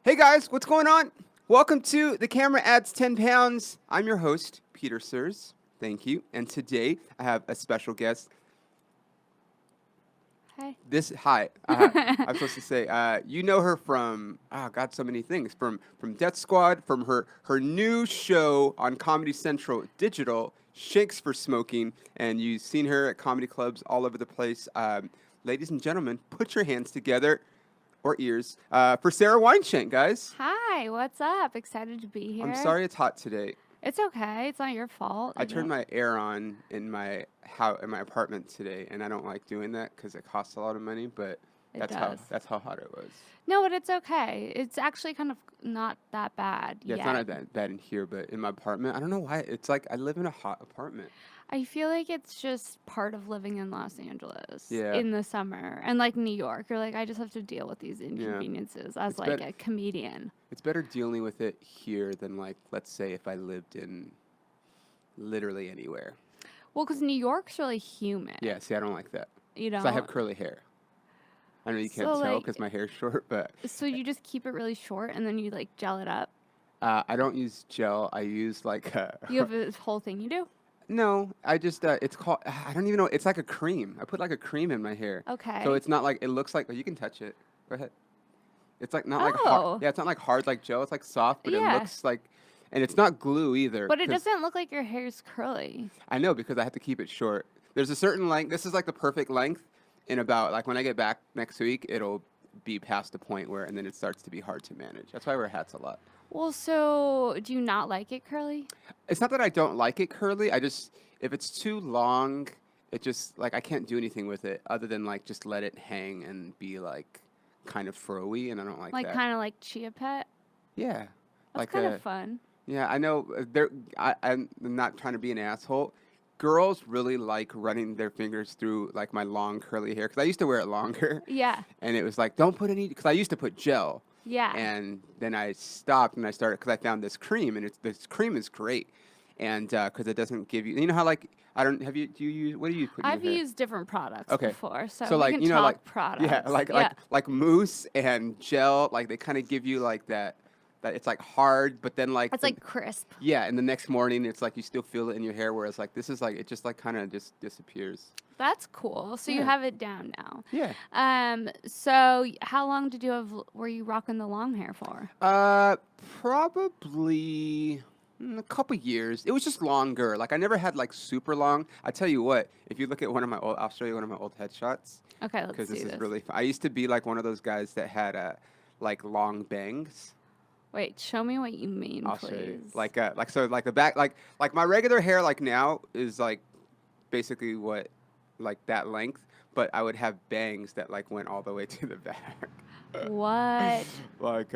Hey guys, what's going on? Welcome to The Camera Adds 10 Pounds. I'm your host, Peter Sirs. Thank you. And today I have a special guest. Hi. I'm supposed to say, you know her from, so many things. From Death Squad, from her new show on Comedy Central Digital, Shakes for Smoking. And you've seen her at comedy clubs all over the place. Ladies and gentlemen, put your hands together. Or ears, for Sara Weinshenk, guys. Hi, what's up? Excited to be here. I'm sorry it's hot today. It's okay. It's not your fault. I turned my air on in my apartment today, and I don't like doing that because it costs a lot of money. But that's how hot it was. No, but it's okay. It's actually kind of not that bad. Yeah, it's not that bad in here, but in my apartment, I don't know why. It's like I live in a hot apartment. I feel like it's just part of living in Los Angeles in the summer and like New York. You're like, I just have to deal with these inconveniences as a comedian. It's better dealing with it here than like, let's say if I lived in literally anywhere. Well, because New York's really humid. Yeah, see, I don't like that. You know? Because I have curly hair. I know you can't tell because my hair's short, but... So you just keep it really short and then you like gel it up? I don't use gel. I use like... You have this whole thing you do? No, I just, it's called, I don't even know, it's like a cream. I put like a cream in my hair. Okay. So it's not like, it looks like, you can touch it. Go ahead. It's like, not like hard. Yeah, it's not like hard like gel. It's like soft, but it looks like, and it's not glue either. But it doesn't look like your hair's curly. I know, because I have to keep it short. There's a certain length, this is like the perfect length. In about, like when I get back next week, it'll be past the point where, and then it starts to be hard to manage. That's why I wear hats a lot. Well, so do you not like it curly? It's not that I don't like it curly. I just, if it's too long, it just, like, I can't do anything with it other than, like, just let it hang and be, like, kind of fro-y, and I don't like that. Like, kind of like Chia Pet? Yeah. That's like kind of fun. Yeah, I know. I'm not trying to be an asshole. Girls really like running their fingers through, like, my long curly hair, because I used to wear it longer. Yeah. And it was like, don't put any, because I used to put gel. Yeah. And then I stopped and I started, because I found this cream, and this cream is great. And because it doesn't give you know how, like, I don't, have you, do you use, what do you put in I've your hair? used different products before, so like, we can you know, talk like, products. Yeah, like mousse and gel, like, they kind of give you, like, that it's, like, hard, but then, like... It's, like, crisp. Yeah, and the next morning, it's, like, you still feel it in your hair, whereas, like, this is, like, it just, like, kind of just disappears. That's cool. So you have it down now. Yeah. So how long were you rocking the long hair for? Probably... a couple years. It was just longer. Like, I never had, like, super long. I tell you what, if you look at I'll show you one of my old headshots. Okay, let's see this. Because this is really fun. I used to be, like, one of those guys that had, like, long bangs. Wait, show me what you mean, I'll please. show you. Like the back, like my regular hair, like now, is, like, basically what, like, that length. But I would have bangs that, like, went all the way to the back. What? Like,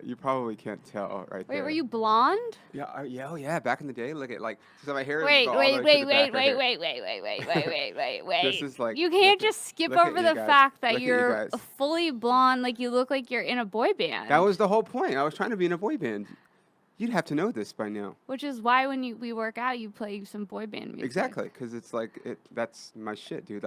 you probably can't tell right there. Wait, were you blonde? Yeah, yeah. Back in the day, look at, like, so my hair. Wait. This is like. You can't just skip over the fact that you're guys. fully blonde, like you look like you're in a boy band. That was the whole point. I was trying to be in a boy band. You'd have to know this by now. Which is why when we work out, you play some boy band music. Exactly, because it's like that's my shit, dude.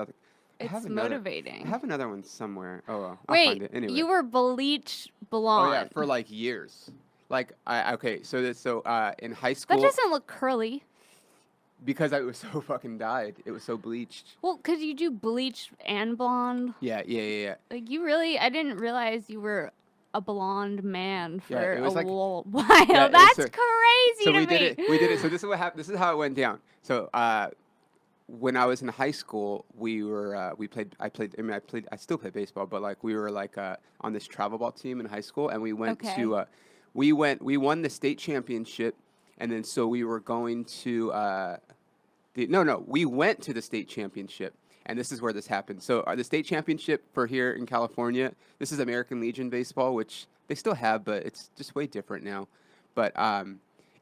It's motivating. I have another one somewhere. Oh, well, Wait, I'll find it. Anyway. You were bleach blonde. Oh yeah, for like years. Like so in high school. That doesn't look curly. Because I was so fucking dyed. It was so bleached. Well, because you do bleach and blonde. Yeah. Like you really, I didn't realize you were a blonde man for a while. Yeah, That's crazy to me. We did it. So this is what happened. This is how it went down. So when I was in high school, I still play baseball, but like we were like on this travel ball team in high school, and we went to we won the state championship, and then so we were going to we went to the state championship, and this is where this happened. So the state championship for here in California, this is American Legion baseball, which they still have, but it's just way different now. But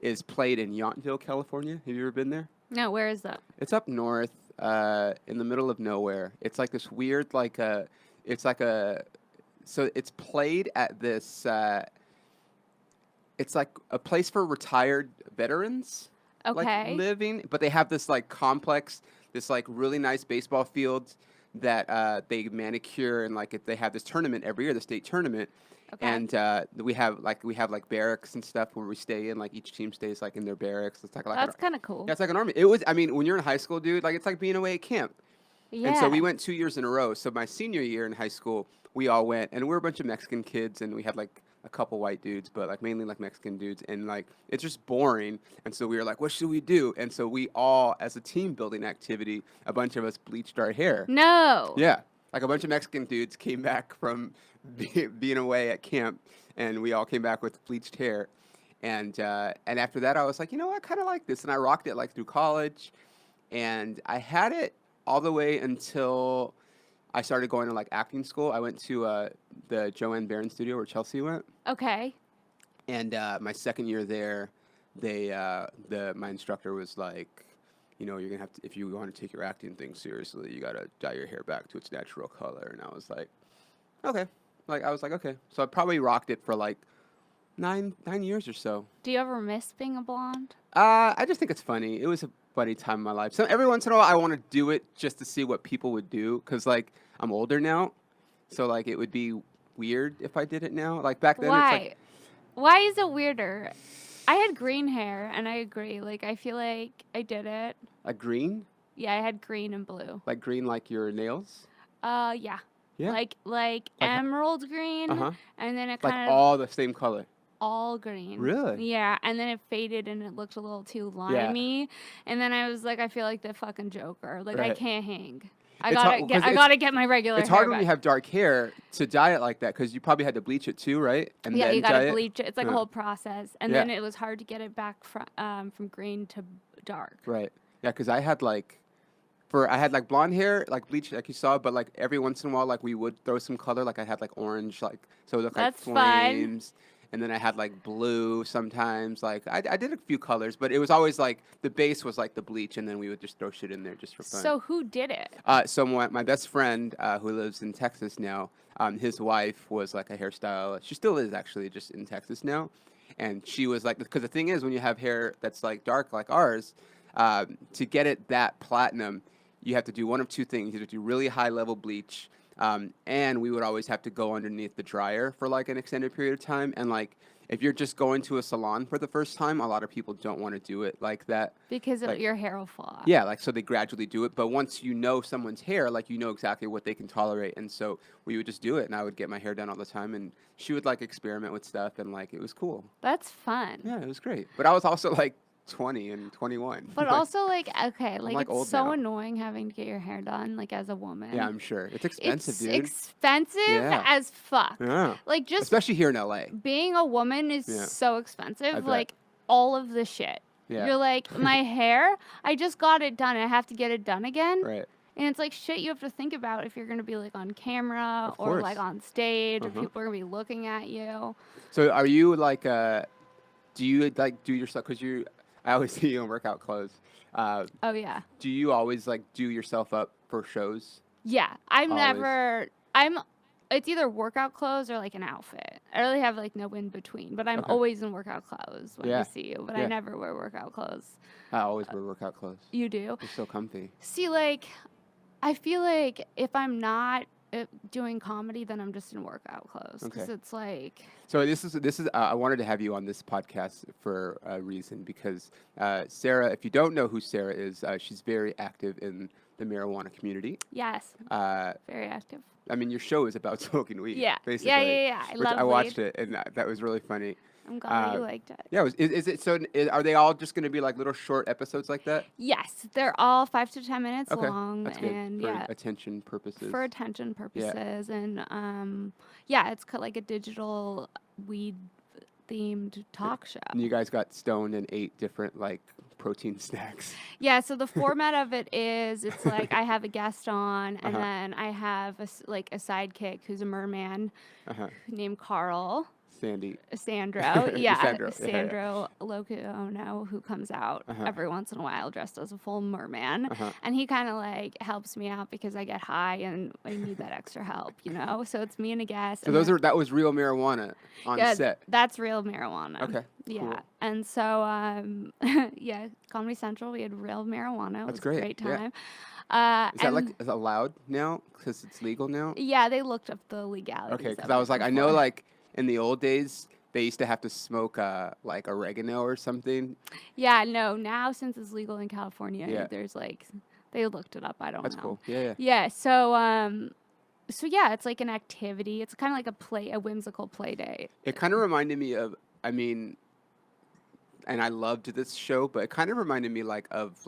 is played in Yountville, California. Have you ever been there? No, where is that? It's up north, in the middle of nowhere. It's like this weird, so it's played at this, it's like a place for retired veterans. Okay. Like, living, but they have this, like, complex, this, like, really nice baseball field that they manicure, and, like, they have this tournament every year, the state tournament. Okay. And we have like barracks and stuff where we stay in. Like each team stays like in their barracks. It's like That's kind of cool. Yeah, it's like an army. It was. I mean, when you're in high school, dude, like it's like being away at camp. Yeah. And so we went 2 years in a row. So my senior year in high school, we all went, and we were a bunch of Mexican kids, and we had like a couple white dudes, but like mainly like Mexican dudes, and like it's just boring. And so we were like, what should we do? And so we all, as a team building activity, a bunch of us bleached our hair. No. Yeah, like a bunch of Mexican dudes came back from being away at camp, and we all came back with bleached hair. And after that, I was like, you know, I kind of like this, and I rocked it like through college, and I had it all the way until I started going to like acting school. I went to the Joanne Baron studio where Chelsea went. Okay. And my second year there, my instructor was like, you know, you're gonna have to, if you want to take your acting thing seriously, you gotta dye your hair back to its natural color. And I was like, okay. Okay. So I probably rocked it for like 9 years or so. Do you ever miss being a blonde? I just think it's funny. It was a funny time in my life. So every once in a while, I want to do it just to see what people would do, because like I'm older now, so like it would be weird if I did it now. Like back then, Why? it's like, why is it weirder? I had green hair, and I agree. Like I feel like I did it. like green, Yeah, I had green and blue. like green, like your nails. Yeah. Yeah. Like emerald green, and then it Like kind of all the same color. all green. Really? Yeah, and then it faded and it looked a little too limey. And then I was like, I feel like the fucking Joker. Like I Right. can't hang. It's I gotta get my regular It's hair hard when back. you have dark hair to dye it like that, because you probably had to bleach it too, right? And Yeah, then you dye gotta it? bleach it. It's like a Huh. whole process. And Yeah. then it was hard to get it back from green to dark. Right. Yeah, because I had like blonde hair, like bleach, like you saw, but like every once in a while, like we would throw some color. Like I had like orange, like so it looked like That's fun. flames. And then I had like blue sometimes. Like I did a few colors, but it was always like the base was like the bleach, and then we would just throw shit in there just for fun. So who did it? So my best friend who lives in Texas now, his wife was like a hairstylist. She still is actually, just in Texas now. And she was like, because the thing is, when you have hair that's like dark like ours, to get it that platinum, you have to do one of two things. You have to do really high level bleach, and we would always have to go underneath the dryer for like an extended period of time. And like, if you're just going to a salon for the first time, a lot of people don't want to do it like that. Because like, your hair will fall off. Yeah, like so they gradually do it. But once you know someone's hair, like you know exactly what they can tolerate. And so we would just do it, and I would get my hair done all the time, and she would like experiment with stuff, and like it was cool. That's fun. Yeah, it was great. But I was also like 20 and 21. But also, like, okay, like it's old so now. annoying having to get your hair done, like, as a woman. Yeah, I'm sure. It's expensive, It's dude. expensive Yeah. as fuck. Yeah. Like, just Especially here in LA. being a woman is Yeah. so I expensive. bet. Like, all of the shit. Yeah. You're like, my hair, I just got it done. I have to get it done again. Right. And it's like shit you have to think about if you're going to be, like, on camera Of or, course. like, on stage or Uh-huh. people are going to be looking at you. So are you like, do you like do yourself, because I always see you in workout clothes. Oh, yeah. Do you always like do yourself up for shows? Yeah. Always. It's either workout clothes or like an outfit. I really have like no in between, but I'm Okay. always in workout clothes when I Yeah. see you, but I Yeah. never wear workout clothes. I always wear workout clothes. You do? They're so comfy. See, like, I feel like if I'm not doing comedy, then I'm just in workout clothes. Because Okay. it's like, So this is I wanted to have you on this podcast for a reason, because Sarah, if you don't know who Sarah is, she's very active in the marijuana community. yes, Uh, very active. I mean, your show is about smoking weed. Yeah. Basically. Yeah. I love I watched weed. it, and that was really funny. I'm glad you uh, liked it. Yeah, is it so? Are they all just going to be like little short episodes like that? Yes, they're all 5 to 10 minutes Okay, long. that's good And for yeah. attention purposes. For attention purposes. And yeah, it's like a digital weed themed talk show. And you guys got stoned and ate different like protein snacks. Yeah, so the format of it is it's like I have a guest on, and Uh-huh. then I have a sidekick who's a merman Uh-huh. named Carl. Sandy. Sandro, yeah, Sandro, yeah, yeah. Sandro Locuono, who comes out Uh-huh. every once in a while dressed as a full merman, Uh-huh. and he kind of like helps me out because I get high and I need that extra help, you know. So it's me and a guest. So and that was real marijuana on yeah, set. that's real marijuana. Okay. Yeah, cool. and so yeah, Comedy Central, we had real marijuana. It That's was great, a great yeah. time. Is that like And- is it allowed now because it's legal now? Yeah, they looked up the legalities. Okay, because of I it was like, I know before. like in the old days, they used to have to smoke like oregano or something. Yeah, no, now since it's legal in California, Yeah. there's like, they looked it up. I don't That's know. cool. Yeah. Yeah, so yeah, it's like an activity. It's kind of like a whimsical play date. It kind of reminded me of, I mean, and I loved this show, but it kind of reminded me of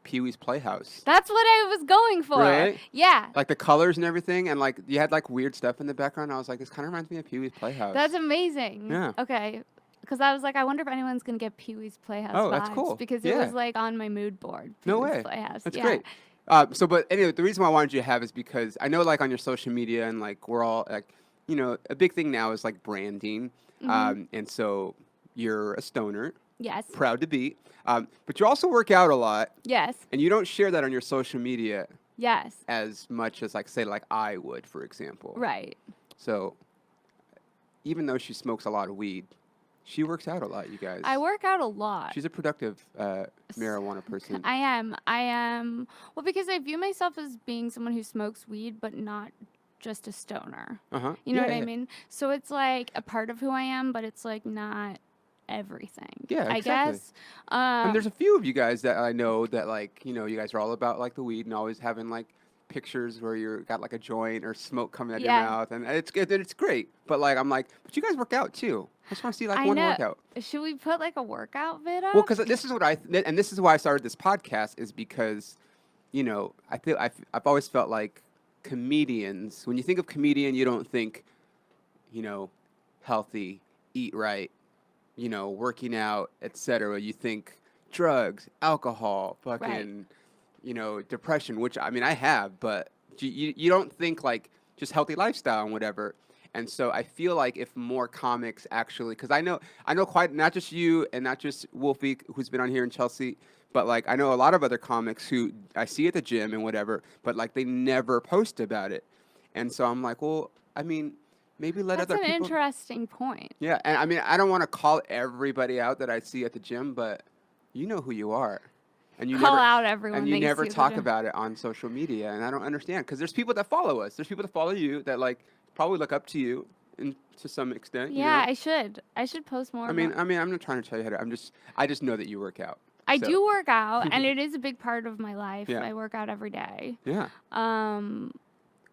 Pee-wee's Playhouse. That's what I was going for. Really? Yeah. Like the colors and everything, and like you had like weird stuff in the background. I was like, this kind of reminds me of Pee-wee's Playhouse. That's amazing. Yeah. Okay. Because I was like, I wonder if anyone's going to get Pee-wee's Playhouse vibes. Oh, that's cool. Because Yeah. it was like on my mood board. No Pee-wee's way. Playhouse. That's yeah. great. But anyway, the reason why I wanted you to have is because I know like on your social media and like we're all like, you know, a big thing now is like branding. And so you're a stoner. Yes. Proud to be. But you also work out a lot. Yes. And you don't share that on your social media Yes. as much as like say like I would, for example. Right. So even though she smokes a lot of weed, she works out a lot, you guys. I work out a lot. She's a productive marijuana person. I am. Well, because I view myself as being someone who smokes weed, but not just a stoner. Uh-huh. You know what I mean? So it's like a part of who I am, but it's like not everything. Yeah, I exactly. guess. And there's a few of you guys that I know that like, you know, you guys are all about like the weed and always having like pictures where you're got like a joint or smoke coming out of your mouth, and it's good, it's great. But like I'm like, but you guys work out too. I just want to see like one workout. Should we put like a workout vid up? Well, because this is what and this is why I started this podcast is because, you know, I've always felt like comedians. When you think of comedian, you don't think, you know, healthy, eat right, you know, working out, etc. You think drugs, alcohol, fucking, you know, depression, which I mean I have, but you don't think like just healthy lifestyle and whatever. And so I feel like if more comics actually, because I know quite not just you and not just Wolfie who's been on here in Chelsea, but like I know a lot of other comics who I see at the gym and whatever, but like they never post about it. And so I'm like, well, I mean, maybe let other people. That's an interesting point. Yeah, and I mean, I don't want to call everybody out that I see at the gym, but you know who you are. And you Call never, out everyone. and you that never see at the talk gym. about it on social media, and I don't understand because there's people that follow us. There's people that follow you that like probably look up to you, and to some extent. Yeah, you know? I should post more. I mean, I'm not trying to tell you how to. I just know that you work out. I so. do work out, and it is a big part of my life. Yeah. I work out every day. Yeah.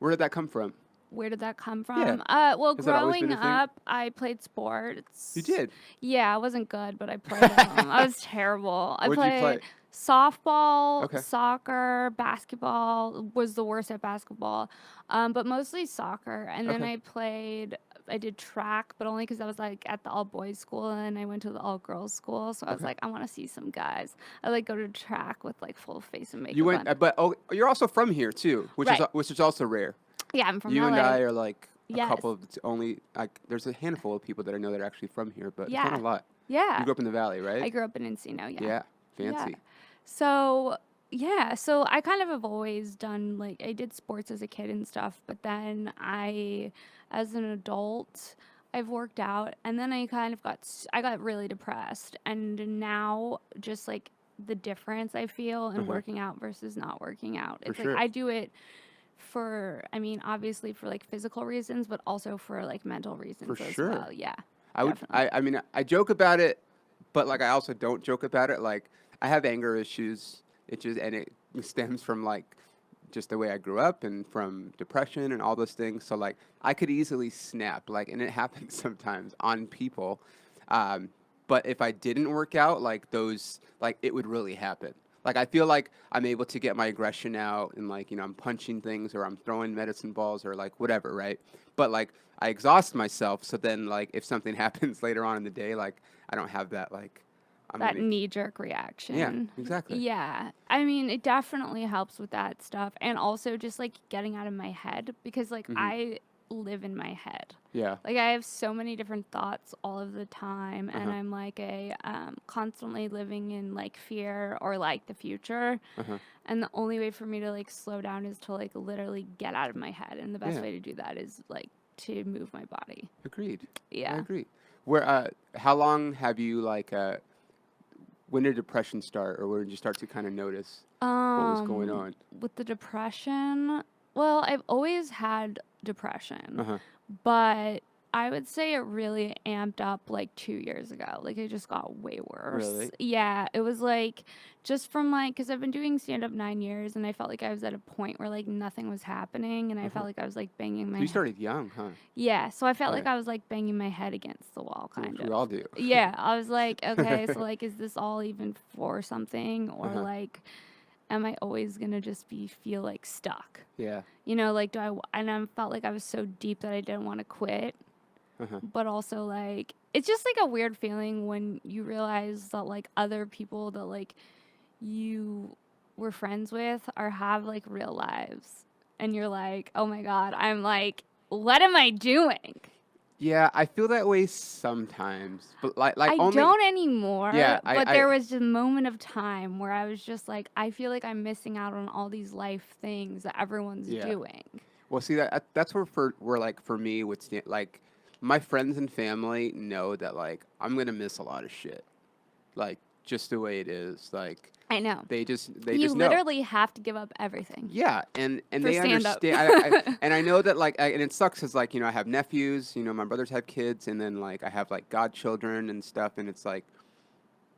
Where did that come from? Where did that come from? Yeah. Well, Has that always growing been a thing? up, I played sports. You did? Yeah, I wasn't good, but I played them. I was terrible. I What'd you play? played softball, Okay. soccer, basketball. Was the worst at basketball, but mostly soccer. And then I did track, but only because I was like at the all boys school and I went to the all girls school. So I was like, I want to see some guys. I like go to track with like full face and makeup. You went, on. but you're also from here too, which is also rare. Yeah, I'm from You LA. and I are like a Yes. couple of only like there's a handful of people that I know that are actually from here, but it's not a lot. Yeah. You grew up in the valley, right? I grew up in Encino. Yeah. Yeah, fancy. Yeah. So I kind of have always done like I did sports as a kid and stuff, but then as an adult, I've worked out, and then I got really depressed, and now just like the difference I feel in working out versus not working out. It's like I do it for, I mean, obviously for like physical reasons, but also for like mental reasons as well. Yeah. I mean, I joke about it, but like I also don't joke about it. Like I have anger issues. It stems from like just the way I grew up and from depression and all those things. So like I could easily snap, like, and it happens sometimes on people. But if I didn't work out, like it would really happen. Like I feel like I'm able to get my aggression out and like, you know, I'm punching things or I'm throwing medicine balls or like whatever, right? But like I exhaust myself. So then like if something happens later on in the day, like I don't have that like knee-jerk reaction. Yeah, exactly. Yeah. I mean, it definitely helps with that stuff. And also just like getting out of my head because like I live in my head. Yeah. Like I have so many different thoughts all of the time, and I'm like constantly living in like fear or like the future. And the only way for me to like slow down is to like literally get out of my head, and the best way to do that is like to move my body. Agreed. Yeah. I agree. How long have you like when did depression start, or when did you start to kind of notice what was going on? With the depression, well, I've always had depression, but I would say it really amped up like 2 years ago. Like it just got way worse. Really? Yeah, it was like just from like because I've been doing stand up 9 years, and I felt like I was at a point where like nothing was happening, and I felt like I was like banging So my you started young, huh? yeah. So I felt like Right. I was like banging my head against the wall, kind Which we of. all do. Yeah, I was like, okay, so like, is this all even for something, or Uh-huh. like, am I always gonna just feel like stuck? Yeah. You know, like, and I felt like I was so deep that I didn't want to quit, Uh-huh. but also like it's just like a weird feeling when you realize that like other people that like you were friends with are have like real lives, and you're like, oh my god, I'm like, what am I doing? Yeah, I feel that way sometimes, but like I only. don't anymore, Yeah, but there was a moment of time where I was just like, I feel like I'm missing out on all these life things that everyone's yeah. doing. Well, see that's where like for me with like my friends and family know that like I'm gonna miss a lot of shit, like just the way it is. Like I know. they You just know. literally have to give up everything Yeah, and for they stand up. understand. And I know that like and it sucks because like I have nephews. My brothers have kids, and then like I have like godchildren and stuff, and it's like,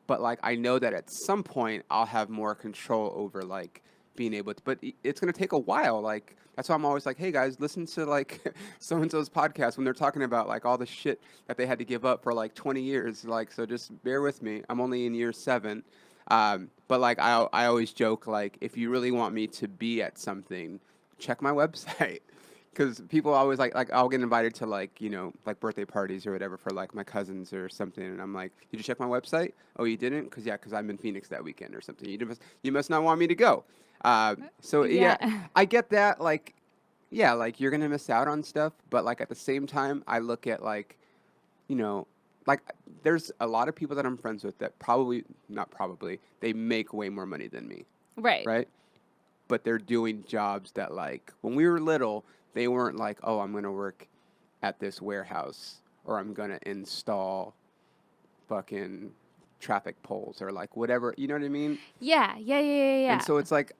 but like I know that at some point I'll have more control over like being able to. But it's gonna take a while. Like that's why I'm always like, hey guys, listen to like so and so's podcast when they're talking about like all the shit that they had to give up for like 20 years. Like so, just bear with me. I'm only in year 7. But like I always joke like if you really want me to be at something, check my website. Because people always like I'll get invited to like like birthday parties or whatever for like my cousins or something, and I'm like, did you check my website? Oh, you didn't? Because I'm in Phoenix that weekend or something. You must not want me to go. So yeah, Yeah. I get that. Like, yeah, like you're gonna miss out on stuff, but like at the same time, I look at like you know, like there's a lot of people that I'm friends with that probably not probably they make way more money than me, Right. right? But they're doing jobs that like when we were little, they weren't like, oh, I'm gonna work at this warehouse or I'm gonna install fucking traffic poles or like whatever, you know what I mean? Yeah. Yeah. Yeah. Yeah. And Yeah. so it's like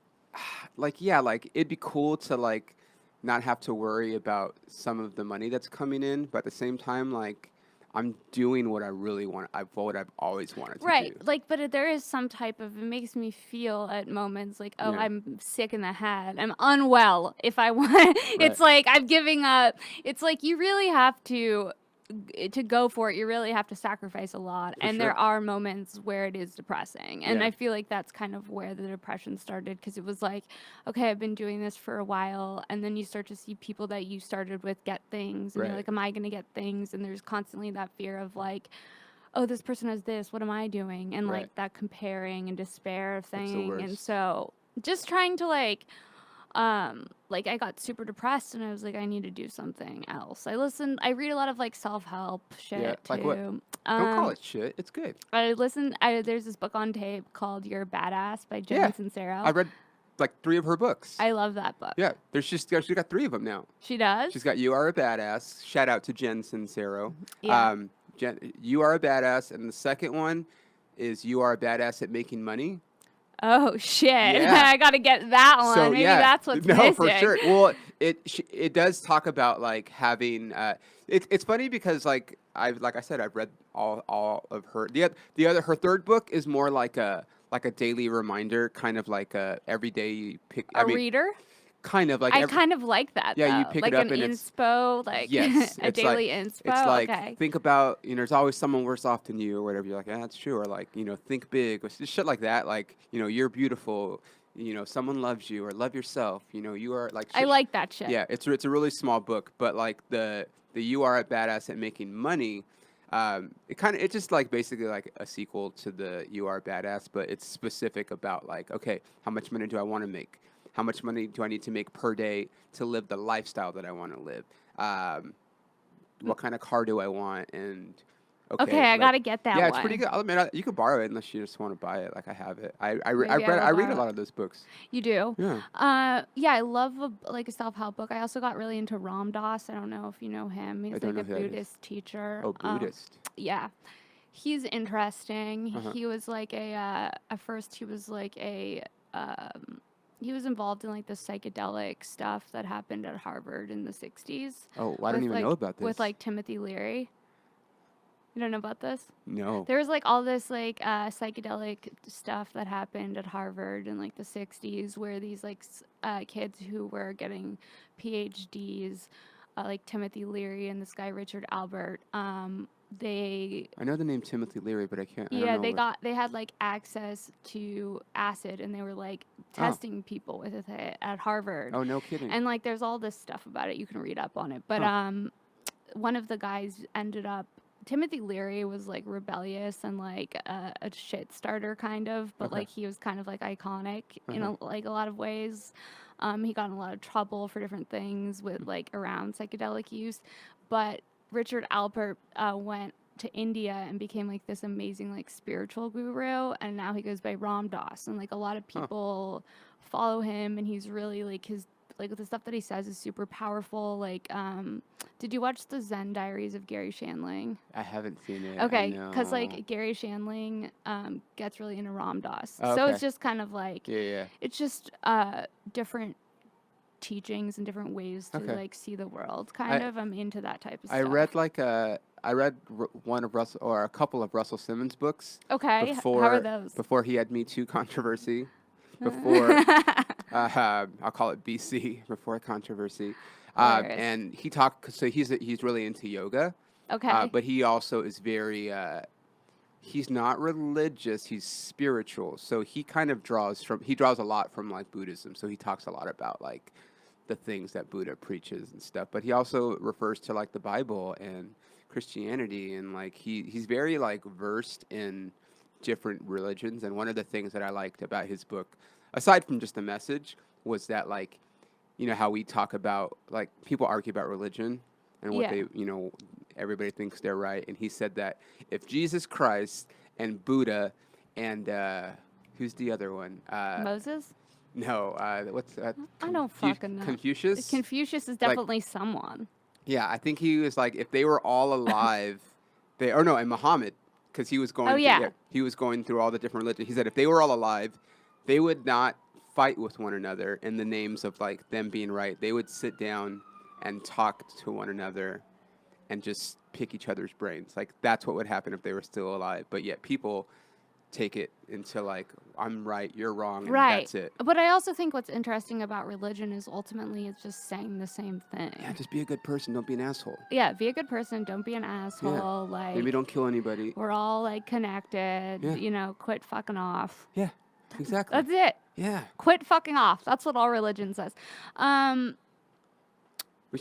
yeah, like it'd be cool to like not have to worry about some of the money that's coming in, but at the same time, like I'm doing what I really want. What I've always wanted to Right. do. Like, but there is some type of, it makes me feel at moments like, oh, Yeah. I'm sick in the head. I'm unwell if I want. Right. It's like I'm giving up. It's like you really have to go for it. You really have to sacrifice a lot. For And sure. there are moments where it is depressing. And Yeah. I feel like that's kind of where the depression started, because it was like, okay, I've been doing this for a while. And then you start to see people that you started with get things. And you're Right. like, am I going to get things? And there's constantly that fear of like, oh, this person has this, what am I doing? And Right. like that comparing and despair That's the thing. And worst. so just trying to like I got super depressed, and I was like, I need to do something else. I read a lot of like self-help shit Yeah. Like what? too. Don't call it shit. It's good. There's this book on tape called You're a Badass by Jen Yeah. Sincero. I read like 3 of her books. I love that book. Yeah. She's got 3 of them now. She does? She's got You Are a Badass. Shout out to Jen Sincero. Yeah. You Are a Badass, and the second one is You Are a Badass at Making Money. Oh shit! Yeah. I gotta get that one. So Maybe yeah, that's what's no, missing. for sure. Well, it does talk about like having. It's funny because like I said I've read all of her. The other her third book is more like a daily reminder, kind of like a everyday you pick. A reader? Kind of like I kind of like that. Yeah, you though. pick like it up an and it's inspo, like yes, a it's daily like, inspo. It's like Okay. think about there's always someone worse off than you or whatever. You're like, yeah, that's true. Or like think big or just shit like that. Like you're beautiful. Someone loves you or love yourself. You are like. I like that shit. Yeah, it's a really small book, but like the You Are a Badass at Making Money. It's just like basically like a sequel to the You Are a Badass, but it's specific about like, okay, how much money do I want to make? How much money do I need to make per day to live the lifestyle that I want to live? What kind of car do I want? And Okay, I gotta get that yeah, one. it's pretty good. I mean, you could borrow it unless you just want to buy it. Like I have it. I Maybe I will read a borrow lot it. of those books. You do? Yeah. Yeah, I love a self-help book. I also got really into Ram Dass. I don't know if you know him. He's don't like know a who that is. Buddhist teacher. Oh, Buddhist. Yeah. He's interesting. Uh-huh. He was like at first he was like a he was involved in like the psychedelic stuff that happened at Harvard in the 60s. Oh, I didn't even know about this. With like Timothy Leary. You don't know about this? No. There was like all this like psychedelic stuff that happened at Harvard in like the 60s where these like kids who were getting PhDs, like Timothy Leary and this guy Richard Albert, I know the name Timothy Leary, but I can't. Yeah, I don't know they had like access to acid, and they were like testing people with it at Harvard. Oh, no kidding. And like, there's all this stuff about it. You can read up on it. But one of the guys ended up. Timothy Leary was like rebellious and like a shit starter kind of, but like he was kind of like iconic in a lot of ways. He got in a lot of trouble for different things with like around psychedelic use, but Richard Alpert went to India and became like this amazing like spiritual guru, and now he goes by Ram Dass, and like a lot of people follow him, and he's really like the stuff that he says is super powerful. Like, did you watch the Zen Diaries of Gary Shandling? I haven't seen it. Okay, because like Gary Shandling gets really into Ram Dass, Oh, so okay. it's just kind of like Yeah. it's just different teachings and different ways to like see the world. I'm into that type of stuff. I read one of Russell or a couple of Russell Simmons books. Okay, how are those? Before he had Me Too controversy. Before I'll call it BC, before controversy. And he talked. So he's really into yoga. Okay. But he also is very. He's not religious. He's spiritual. So he kind of draws a lot from like Buddhism. So he talks a lot about like the things that Buddha preaches and stuff. But he also refers to like the Bible and Christianity, and like he's very like versed in different religions. And one of the things that I liked about his book, aside from just the message, was that like, you know, how we talk about like people argue about religion and what they, you know, everybody thinks they're right. And he said that if Jesus Christ and Buddha and who's the other one? Moses? No, what's that? I don't fucking know. Confucius? Confucius is definitely someone. Yeah, I think he was like, if they were all alive, and Muhammad, because he was going he was going through all the different religions. He said if they were all alive, they would not fight with one another in the names of like them being right. They would sit down and talk to one another and just pick each other's brains. Like that's what would happen if they were still alive. But yet people take it into like, I'm right, you're wrong, and that's it. But I also think what's interesting about religion is ultimately it's just saying the same thing. Yeah, just be a good person, don't be an asshole. Yeah, be a good person, don't be an asshole. Yeah. Like maybe don't kill anybody. We're all like connected. Yeah. You know, quit fucking off. Yeah, exactly. That's it. Yeah. Quit fucking off. That's what all religion says.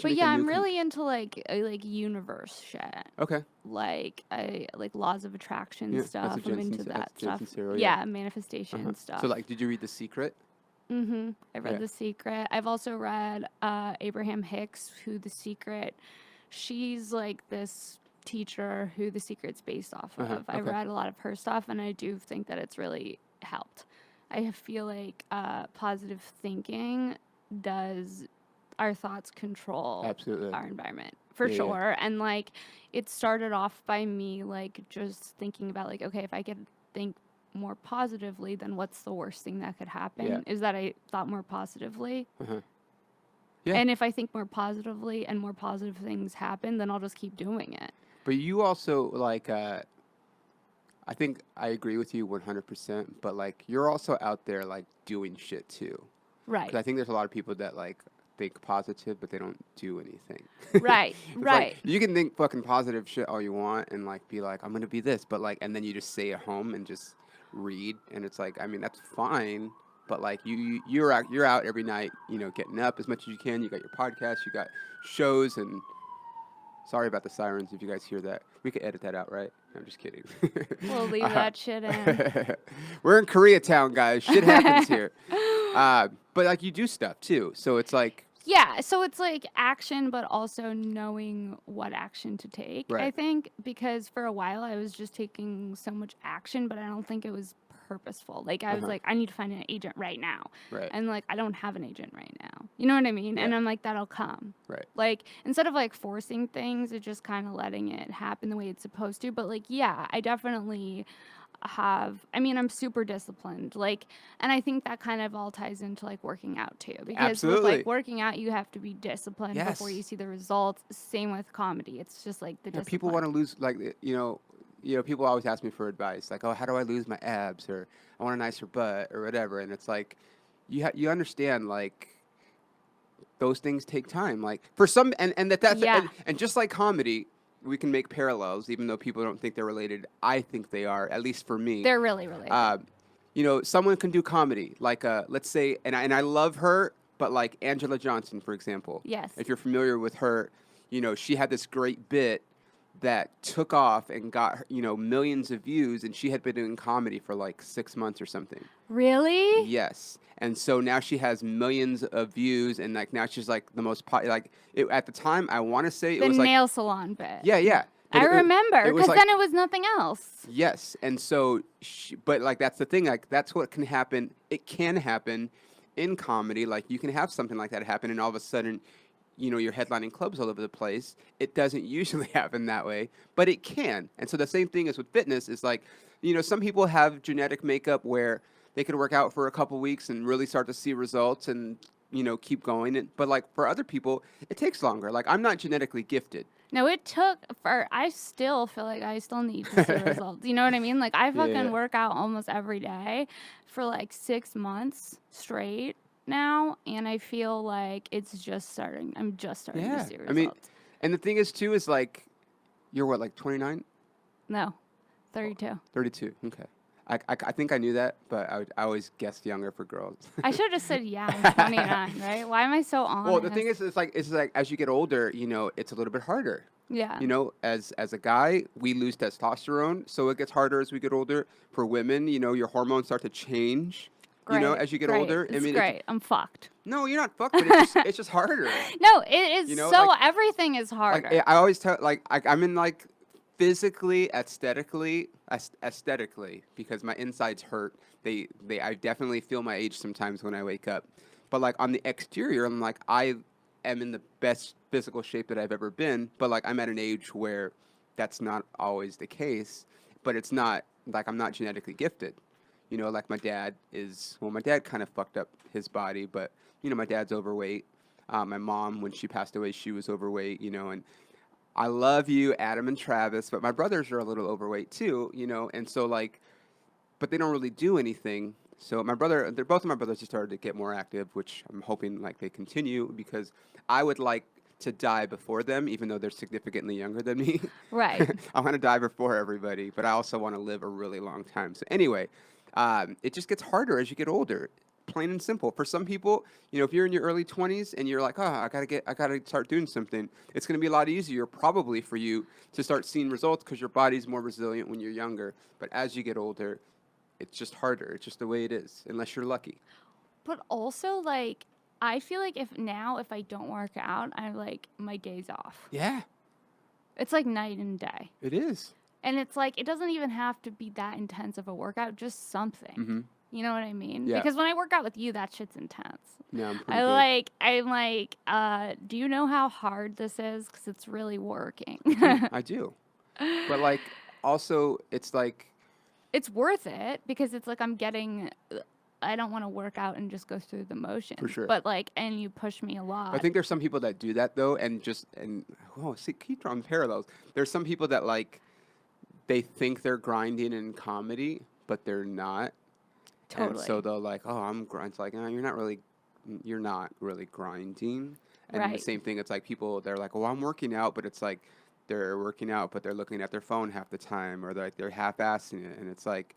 But yeah, I'm really into like universe shit. Okay. Like laws of attraction stuff. I'm into that stuff. Sincero, yeah, manifestation stuff. So like, did you read The Secret? Mm-hmm. I read The Secret. I've also read Abraham Hicks, who The Secret. She's like this teacher who The Secret's based off of. I read a lot of her stuff, and I do think that it's really helped. I feel like positive thinking does our thoughts control our environment for sure. Yeah. And like it started off by me like just thinking about like, okay, if I could think more positively, then what's the worst thing that could happen? Is that I thought more positively. Yeah. And if I think more positively and more positive things happen, then I'll just keep doing it. But you also like I think I agree with you 100%, but like you're also out there like doing shit too. Right. Because I think there's a lot of people that like think positive, but they don't do anything. Right, right. Like, you can think fucking positive shit all you want and like be like, I'm gonna be this, but like, and then you just stay at home and just read, and it's like, I mean, that's fine, but like you're out every night, you know, getting up as much as you can. You got your podcast, you got shows, and sorry about the sirens if you guys hear that. We could edit that out, right? I'm just kidding. We'll leave that shit in. We're in Koreatown, guys. Shit happens here. But like you do stuff too, so it's like. Yeah, so it's like action, but also knowing what action to take, I think, because for a while I was just taking so much action, but I don't think it was purposeful. Like, I was like, I need to find an agent right now. Right. And, like, I don't have an agent right now. You know what I mean? Yeah. And I'm like, that'll come. Right. Like, instead of, like, forcing things, it's just kind of letting it happen the way it's supposed to. But, like, yeah, I definitely I'm super disciplined. Like, and I think that kind of all ties into like working out too. Because with Absolutely. like working out, you have to be disciplined before Yes. you see the results. Same with comedy. It's just like the Yeah, people want discipline. to lose, like, people always ask me for advice, like, oh, how do I lose my abs, or I want a nicer butt, or whatever. And it's like, you understand, like, those things take time. Like for some, Yeah, and just like comedy, we can make parallels, even though people don't think they're related. I think they are, at least for me. they're really related. Uh, someone can do comedy, like let's say, and I love her, but like Angela Johnson, for example. Yes. If you're familiar with her, she had this great bit that took off and got millions of views, and she had been doing comedy for like 6 months or something. Really? Yes. And so now she has millions of views, and like now she's like the most at the time, I want to say it The was like, nail salon bit. yeah. I remember, it was because like, then it was nothing else. yes. And so but like that's the thing, like that's what can happen. It can happen in comedy. Like you can have something like that happen, and all of a sudden, you're headlining clubs all over the place. It doesn't usually happen that way, but it can. And so the same thing as with fitness is like, some people have genetic makeup where they could work out for a couple weeks and really start to see results and, keep going. But like for other people, it takes longer. Like I'm not genetically gifted. No, I still feel like I still need to see results. You know what I mean? Like I fucking Yeah. work out almost every day for like 6 months straight now, and I feel like I'm just starting to see results. I mean, and the thing is too, is like, you're what, like 29? No, 32. 32. Okay. I think I knew that, but I always guessed younger for girls. I should have just said, yeah, I'm 29, right? Why am I so honest? Well, the thing is, it's like as you get older, it's a little bit harder. Yeah. As a guy, we lose testosterone, so it gets harder as we get older. For women, your hormones start to change. Great, As you get older. It's great. I'm fucked. No, you're not fucked, but it's just harder. No, it is everything is harder. Like I always tell, like I'm in like physically, aesthetically, because my insides hurt. I definitely feel my age sometimes when I wake up. But like on the exterior, I'm like, I am in the best physical shape that I've ever been. But like I'm at an age where that's not always the case. But it's not like I'm not genetically gifted. Like my dad kind of fucked up his body, but my dad's overweight. My mom, when she passed away, she was overweight, and I love you, Adam and Travis, but my brothers are a little overweight too, and so like, but they don't really do anything. So both of my brothers just started to get more active, which I'm hoping like they continue, because I would like to die before them, even though they're significantly younger than me. Right. I want to die before everybody, but I also want to live a really long time. So anyway, it just gets harder as you get older. Plain and simple. For some people, if you're in your early 20s and you're like, oh, I gotta start doing something, it's gonna be a lot easier probably for you to start seeing results because your body's more resilient when you're younger. But as you get older, it's just harder. It's just the way it is, unless you're lucky. But also, like, I feel like if I don't work out, I'm like, my day's off. Yeah. It's like night and day. It is. And it's like, it doesn't even have to be that intense of a workout, just something. Mm-hmm. You know what I mean? Yeah. Because when I work out with you, that shit's intense. Yeah, I'm pretty good. I'm like, do you know how hard this is? Because it's really working. I do. But like, also, it's like, it's worth it because it's like I don't want to work out and just go through the motions. For sure. But like, and you push me a lot. I think there's some people that do that though, keep drawing parallels. There's some people that like, they think they're grinding in comedy, but they're not. Totally. And so they'll like, oh, I'm grinding. It's like, oh, you're not really grinding. And Right. the same thing, it's like people, they're like, oh, I'm working out, but it's like they're working out, but they're looking at their phone half the time, or they're half-assing it. And it's like,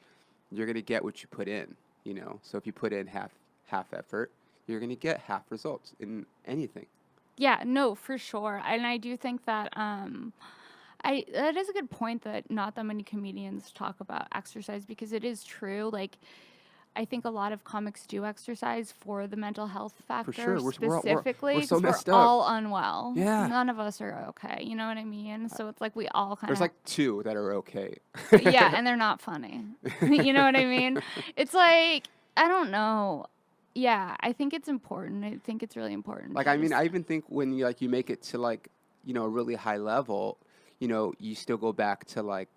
you're going to get what you put in, So if you put in half effort, you're going to get half results in anything. Yeah, no, for sure. And I do think that that is a good point that not that many comedians talk about exercise, because it is true. Like, I think a lot of comics do exercise for the mental health factor. For sure. Specifically, we're so 'cause messed we're up. all unwell. Yeah. None of us are okay. You know what I mean? So it's like we all kind of... There's like 2 that are okay. Yeah, and they're not funny. You know what I mean? It's like, I don't know. Yeah, I think it's important. I think it's really important. Like, I mean, I even think when you make it to like, a really high level, you still go back to like,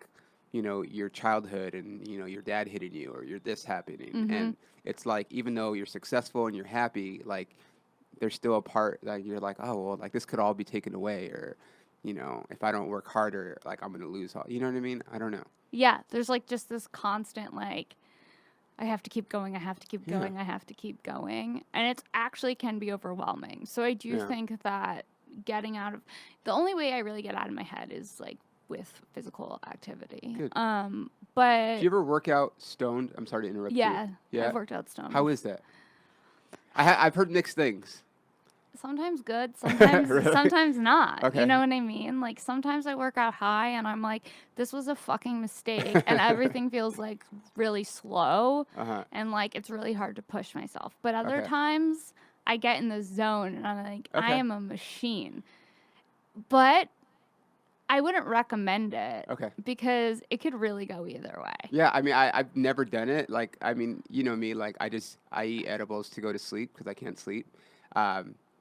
your childhood and, your dad hitting you or your this happening. And it's like, even though you're successful and you're happy, like, there's still a part that you're like, oh, well, like, this could all be taken away, or, if I don't work harder, like, I'm going to lose all, you know what I mean? I don't know. Yeah, there's like just this constant, like, I have to keep going, I have to keep going, I have to keep going. And it actually can be overwhelming. So I do think that getting out of, the only way I really get out of my head is like with physical activity. Good. But do you ever work out stoned? I'm sorry to interrupt you. Yeah, I've worked out stoned. How is that? I've heard mixed things. Sometimes good, sometimes Really? sometimes not. Okay. You know what I mean? Like, sometimes I work out high and I'm like, this was a fucking mistake, and everything feels like really slow, and like it's really hard to push myself. But other times I get in the zone and I'm like, I am a machine. But I wouldn't recommend it. Because it could really go either way. Yeah, I mean, I've never done it. Like, I mean, you know me, like, I eat edibles to go to sleep because I can't sleep.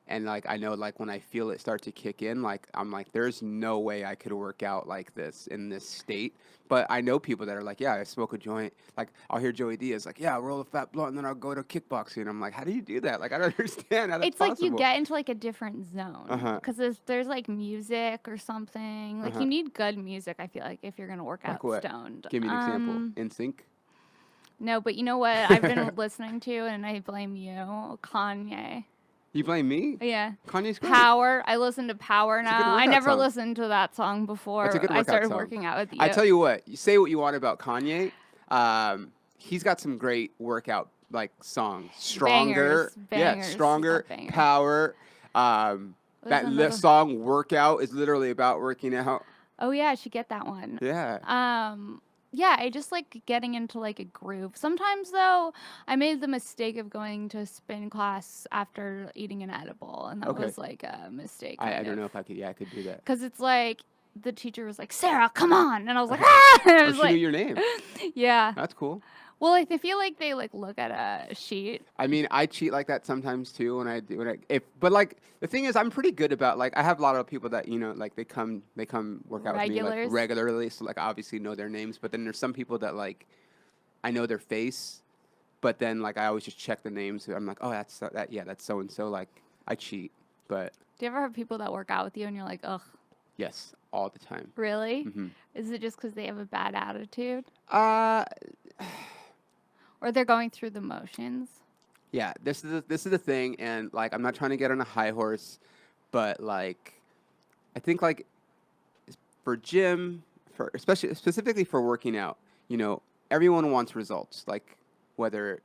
And like, I know, like, when I feel it start to kick in, like, I'm like, there's no way I could work out like this in this state. But I know people that are like, yeah, I smoke a joint. Like, I'll hear Joey Diaz, like, yeah, I'll roll a fat blunt and then I'll go to kickboxing. And I'm like, how do you do that? Like, I don't understand how that's It's possible. like you get into like a different zone. Because there's like music or something. Like, you need good music, I feel like, if you're going to work out stoned. Give me an example. NSYNC? No, but you know what I've been listening to, and I blame you? Kanye. You blame me? Yeah. Kanye's great. Power. I listen to Power now. I never song. listened to that song before I started working out with you. I tell you what, you say what you want about Kanye. He's got some great workout like songs. Stronger. Bangers, Stronger. Power. That song Workout is literally about working out. Oh yeah, I should get that one. Yeah. Yeah, I just like getting into like a groove. Sometimes though, I made the mistake of going to a spin class after eating an edible, and that was like a mistake. I don't know if I could. Yeah, I could do that. Because it's like the teacher was like, "Sarah, come on," and I was like, "Ah!" And I was she knew your name. Yeah. That's cool. Well, I feel like they like look at a sheet. I mean, I cheat like that sometimes too but like the thing is, I'm pretty good about like, I have a lot of people that, like they come work out with me like regularly, so like obviously know their names, but then there's some people that like I know their face, but then like I always just check the names. I'm like, oh, that's so and so. Like, I cheat, but do you ever have people that work out with you and you're like, ugh? Yes, all the time. Really? Is it just because they have a bad attitude? Or they're going through the motions? Yeah, this is the thing, and like, I'm not trying to get on a high horse, but like, I think like for gym, especially specifically for working out, everyone wants results. Like, whether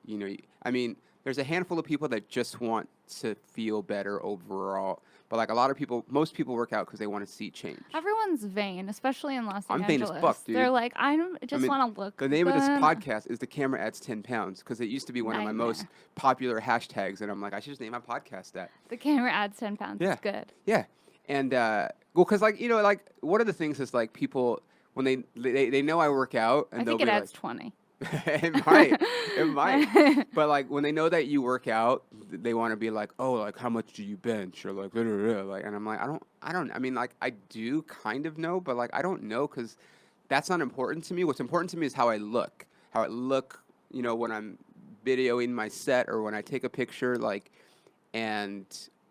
I mean, there's a handful of people that just want to feel better overall. But like, most people work out because they want to see change. Everyone's vain, especially in Los Angeles. I'm vain as fuck, dude. They're like, I just want to look good. The name of this podcast is The Camera Adds 10 Pounds, because it used to be one of my most popular hashtags, and I'm like, I should just name my podcast that. The Camera Adds 10 Pounds. Yeah. It's good. Yeah. And, well, because like, like, one of the things is like, people, when they know I work out, and I think it adds 20. It might. But like, when they know that you work out, they want to be like, oh, like, how much do you bench, or like, blah, blah, blah. Like, and I'm like, I mean, like, I do kind of know, but like, I don't know, because that's not important to me. What's important to me is how I look, when I'm videoing my set or when I take a picture, like, and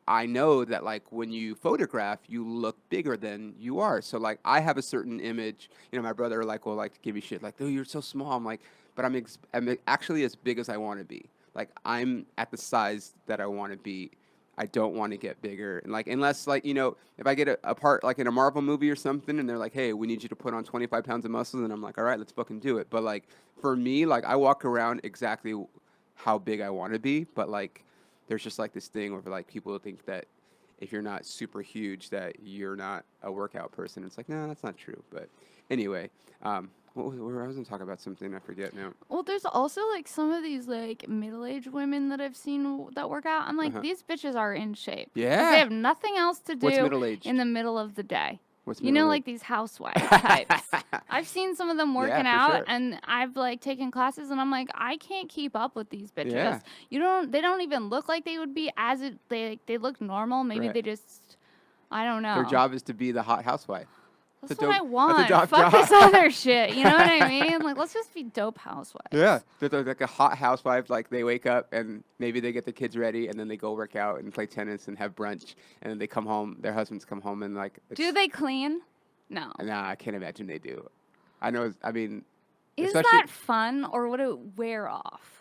I know that like, when you photograph, you look bigger than you are. So like, I have a certain image. My brother like will like give me shit like, dude, you're so small. I'm like, but I'm actually as big as I want to be. Like, I'm at the size that I want to be. I don't want to get bigger. And like, unless like, if I get a part like in a Marvel movie or something, and they're like, hey, we need you to put on 25 pounds of muscles, and I'm like, all right, let's fucking do it. But like, for me, like, I walk around exactly how big I want to be, but like, there's just like this thing where like, people think that if you're not super huge, that you're not a workout person. It's like, no, that's not true. But anyway, I was going to talk about something, I forget now. Well, there's also like some of these like middle-aged women that I've seen that work out. I'm like, these bitches are in shape. Yeah. They have nothing else to do in the middle of the day. Like these housewife types. I've seen some of them working out, and I've like taken classes, and I'm like, I can't keep up with these bitches. Yeah. They don't even look like they would be they look normal. Maybe they just, I don't know. Their job is to be the hot housewife. That's what I That's want. a dope Fuck job. this other shit. You know what I mean? Like, let's just be dope housewives. Yeah, they're like a hot housewife. Like they wake up and maybe they get the kids ready, and then they go work out and play tennis and have brunch, and then they come home. Their husbands come home and like. Do they clean? No. Nah, I can't imagine they do. I know. I mean, Is especially. that fun or would it wear off?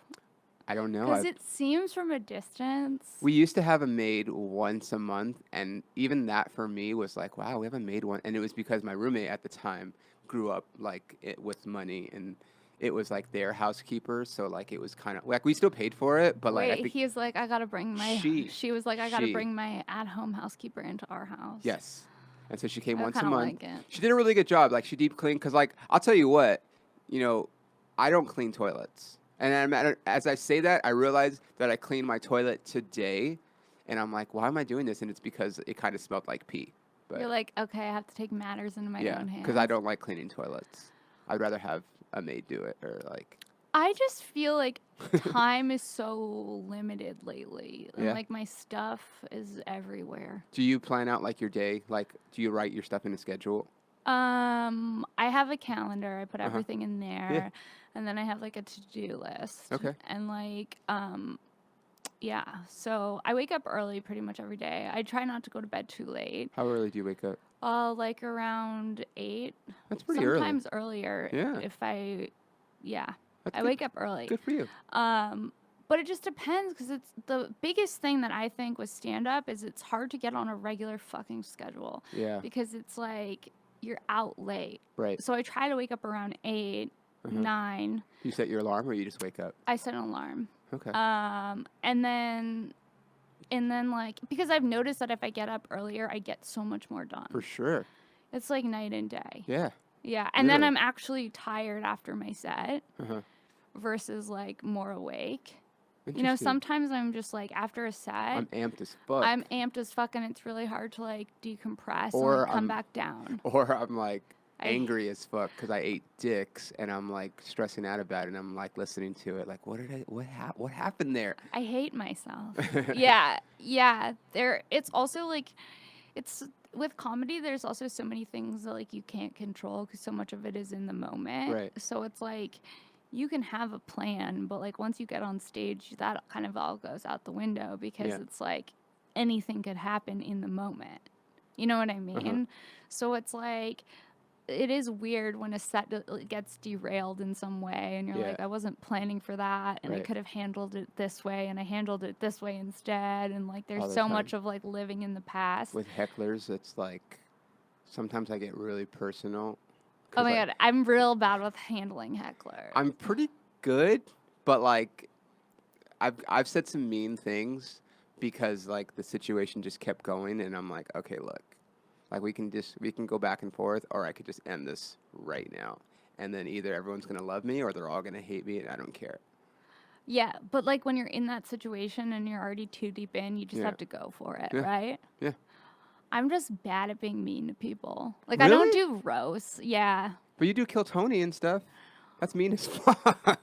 I don't know. Because it seems from a distance. We used to have a maid once a month, and even that for me was like, wow, we have a maid one. And it was because my roommate at the time grew up like with money, and it was like their housekeeper. So like it was kind of like we still paid for it, but like I think he was like, I gotta bring my. She was like, I gotta she- bring my at-home housekeeper into our house. yes. And so she came I once a kinda month. like it. She did a really good job. Like she deep cleaned, because like I'll tell you what, you know, I don't clean toilets. And as I say that, I realize that I cleaned my toilet today, and I'm like, why am I doing this? And it's because it kind of smelled like pee. But You're like, okay, I have to take matters into my own hands. because I don't like cleaning toilets. I'd rather have a maid do it, or like. I just feel like time is so limited lately. And Yeah. like my stuff is everywhere. Do you plan out like your day? Like, do you write your stuff in a schedule? I have a calendar. I put Uh-huh. everything in there. Yeah. And then I have like a to-do list. Okay. And like, yeah. So I wake up early pretty much every day. I try not to go to bed too late. How early do you wake up? Like around 8. That's pretty early. Sometimes earlier. Yeah. If I, yeah. That's I good. wake up early. Good for you. But it just depends, because it's the biggest thing that I think with stand-up is it's hard to get on a regular fucking schedule. Yeah. Because it's like you're out late. Right. So I try to wake up around 8, Uh-huh. 9. You set your alarm, or you just wake up? I set an alarm. Okay. And then like, because I've noticed that if I get up earlier, I get so much more done. For sure. It's like night and day. Yeah. Yeah. And then Literally. I'm actually tired after my set Uh-huh. versus like more awake. You know, Interesting. sometimes I'm just like, after a set, I'm amped as fuck. I'm amped as fuck, and it's really hard to like decompress Or and like, come I'm- back down. Or I'm like I- angry as fuck because I ate dicks, and I'm like stressing out about it, and I'm like listening to it, like what happened there? I hate myself. yeah. It's also like, it's with comedy. There's also so many things that like you can't control because so much of it is in the moment. Right. So it's like you can have a plan, but like once you get on stage, that kind of all goes out the window because Yeah. it's like anything could happen in the moment. You know what I mean? So it's like, it is weird when a set gets derailed in some way, and you're Yeah. like, I wasn't planning for that, and I Right. could have handled it this way, and I handled it this way instead, and like All there's the so time. much of like living in the past. With hecklers, it's like sometimes I get really personal. 'cause, Oh my like, god, I'm real bad with handling hecklers. I'm pretty good, but like I've said some mean things because like the situation just kept going, and I'm like, okay, look, like we can go back and forth, or I could just end this right now, and then either everyone's gonna love me or they're all gonna hate me, and I don't care. Yeah, but like when you're in that situation and you're already too deep in, you just Yeah. have to go for it, Yeah. right? Yeah. I'm just bad at being mean to people. Like I don't Really? do roasts. Yeah. But you do kill Tony and stuff. That's mean as fuck.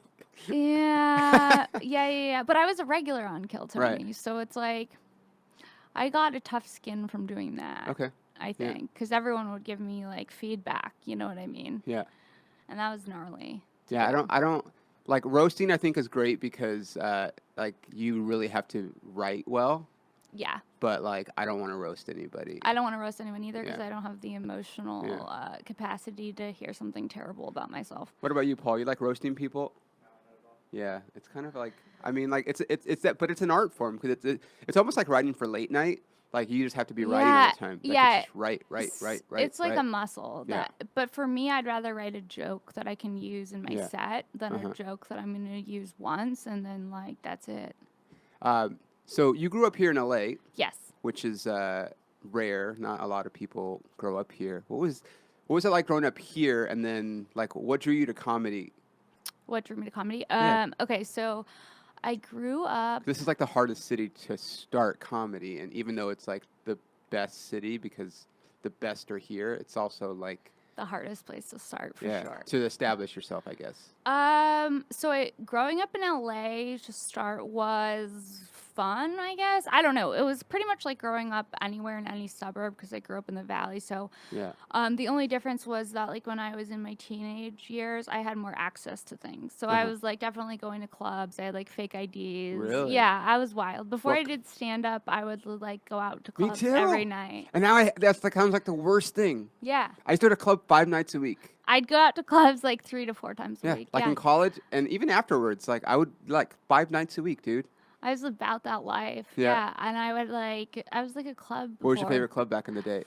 Yeah. But I was a regular on Kill Tony, Right. so it's like I got a tough skin from doing that. Okay. I Yeah. think because everyone would give me like feedback. You know what I mean? Yeah. And that was gnarly. Yeah. I don't like roasting. I think is great because like you really have to write well. Yeah. But like I don't want to roast anybody. I don't want to roast anyone either because Yeah. I don't have the emotional capacity to hear something terrible about myself. What about you, Paul? You like roasting people? Yeah, it's kind of like I mean, like it's that, but it's an art form because it's almost like writing for late night. Like you just have to be writing all the time. Like, yeah. It's just write. It's like right. a muscle. Yeah. But for me, I'd rather write a joke that I can use in my Yeah. set than Uh-huh. a joke that I'm going to use once and then like that's it. So you grew up here in LA, Yes. which is rare. Not a lot of people grow up here. What was it like growing up here? And then like what drew you to comedy? What drew me to comedy? Yeah. Okay, so I grew up. This is like the hardest city to start comedy, and even though it's like the best city because the best are here, it's also like The hardest place to start for yeah sure. to establish yourself, I guess. So growing up in LA to start was fun, I guess. I don't know. It was pretty much like growing up anywhere in any suburb because I grew up in the valley. So Yeah. the only difference was that like when I was in my teenage years, I had more access to things. So I was like definitely going to clubs. I had like fake IDs. Really? Yeah, I was wild. Before Well, I did stand up, I would like go out to me clubs too. every night. And now that's like sounds like the worst thing. Yeah. I used to go to club 5 nights a week. I'd go out to clubs like 3 to 4 times a Yeah, week. like in college and even afterwards. Like I would like 5 nights a week, dude. I was about that life. Yeah. Yeah. And I was like a club before. What was your favorite club back in the day?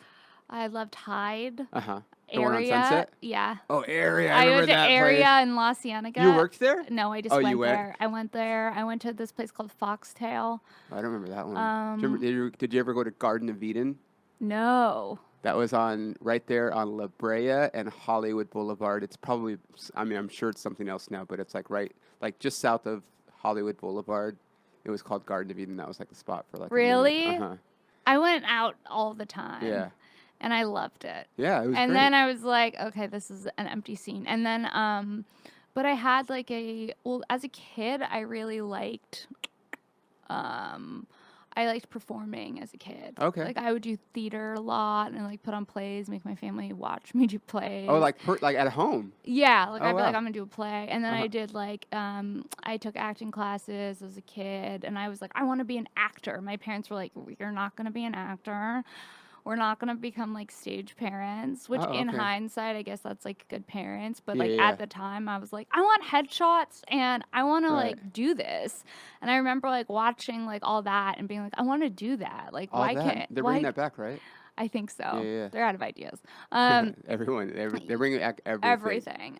I loved Hyde. Uh-huh. The one on Area. Sunset? Yeah. Oh, Area. I I remember went to that Area place. in La Cienega. You worked there? No, I just Oh, went you went? there. I went there. I went to this place called Foxtail. I don't remember that one. Did you ever go to Garden of Eden? No. That was right there on La Brea and Hollywood Boulevard. It's probably, I mean, I'm sure it's something else now, but it's like just south of Hollywood Boulevard. It was called Garden of Eden. That was like the spot for like Really? Uh-huh. I went out all the time. Yeah. And I loved it. Yeah, it was And great. then I was like, okay, this is an empty scene. And then, but I had like as a kid, I really liked, I liked performing as a kid. Okay. Like I would do theater a lot and like put on plays, make my family watch me do plays. Oh, like at home? Yeah, like Oh, I'd be wow. like, I'm gonna do a play. And then Uh-huh. I did like, I took acting classes as a kid and I was like, I want to be an actor. My parents were like, you're not gonna be an actor. We're not going to become like stage parents, which Oh, in okay. hindsight, I guess that's like good parents. But Yeah, like yeah. at the time, I was like, I want headshots and I want to Right. like do this. And I remember like watching like all that and being like, I want to do that. Like, All why that. can't They're why? bringing that back, right? I think so. Yeah, yeah. They're out of ideas. Everyone. They're bringing back everything. Everything.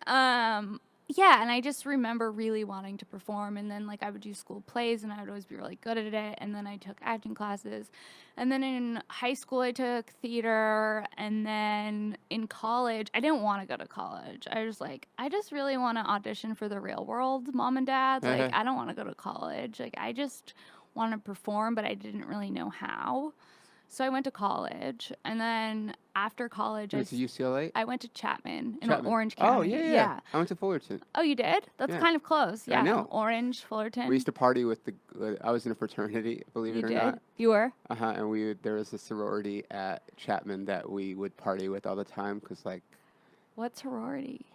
Yeah, and I just remember really wanting to perform, and then like I would do school plays, and I would always be really good at it. And then I took acting classes, and then in high school I took theater, and then in college I didn't want to go to college. I was like, I just really want to audition for the real world, mom and dad. Like I don't want to go to college. Like I just want to perform, but I didn't really know how. So I went to college, and then after college, You went to UCLA? I went to Chapman in Chapman. Orange County. Oh, yeah. I went to Fullerton. Oh, you did? That's Yeah. kind of close. Yeah. I know. Orange, Fullerton. We used to party with I was in a fraternity, believe You it or did? not. You were? And there was a sorority at Chapman that we would party with all the time because like What sorority?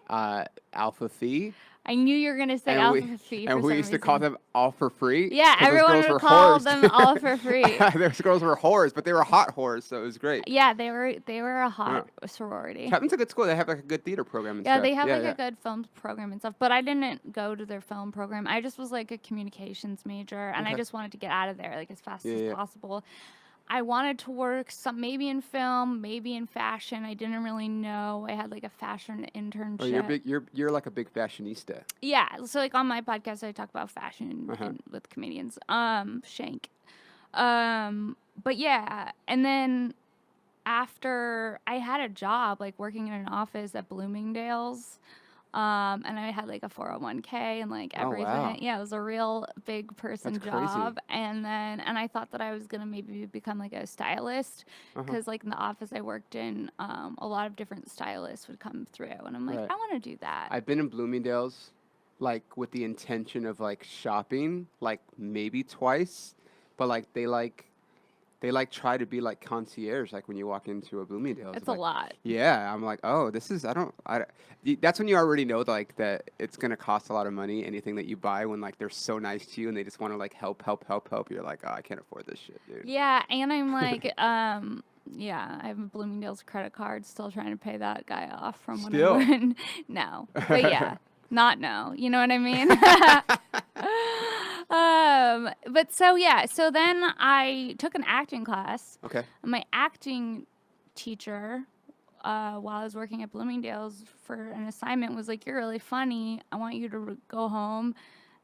Alpha Phi. I knew you were going to say And Alpha we, Phi. and for we some used to call reason. them all for free. Yeah, 'cause those everyone girls would were call whores. them all for free. Those girls were whores, but they were hot whores, so it was great. Yeah, they were a hot sorority. Chapman's a good school. They have like a good theater program and Yeah, stuff. they have like a good film program and stuff, but I didn't go to their film program. I just was like a communications major, and I Okay. just wanted to get out of there like as fast Yeah, as yeah. possible. I wanted to work maybe in film, maybe in fashion. I didn't really know. I had like a fashion internship. Oh, you're like a big fashionista. Yeah, so like on my podcast, I talk about fashion Uh-huh. with comedians. Shank. But yeah, and then after I had a job like working in an office at Bloomingdale's, and I had like a 401k and like Oh, everything. wow. Yeah, it was a real big person That's crazy. job. And I thought that I was gonna maybe become like a stylist Uh-huh. because like in the office I worked in, a lot of different stylists would come through, and I'm like, Right. I want to do that. I've been in Bloomingdale's, like with the intention of like shopping, like maybe twice, but like they try to be like concierge, like when you walk into a Bloomingdale's. It's I'm a like, lot. Yeah, I'm like, oh, that's when you already know like that it's gonna cost a lot of money. Anything that you buy, when like they're so nice to you and they just want to like help. You're like, oh, I can't afford this shit, dude. Yeah, and I'm like, yeah, I have a Bloomingdale's credit card, still trying to pay that guy off from when Still? I went. No, but yeah, not no. You know what I mean? But so yeah, so then I took an acting class. Okay. And my acting teacher, while I was working at Bloomingdale's for an assignment, was like, "You're really funny. I want you to go home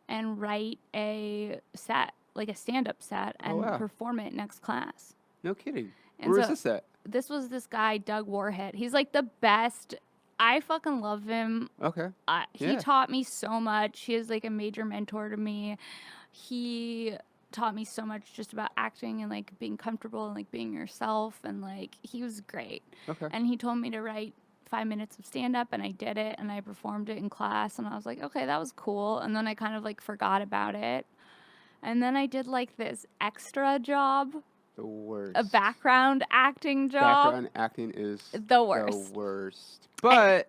and write a set, like a stand-up set, and wow. perform it next class." No kidding. And Where is so- this at? This was this guy, Doug Warhit. He's like the best. I fucking love him. Okay. He Yeah. taught me so much. He is like a major mentor to me. He taught me so much just about acting and like being comfortable and like being yourself, and like he was great. Okay. And he told me to write 5 minutes of stand up, and I did it, and I performed it in class, and I was like, okay, that was cool. And then I kind of like forgot about it. And then I did like this extra job, The worst. a background acting job. Background acting is The worst. The worst. But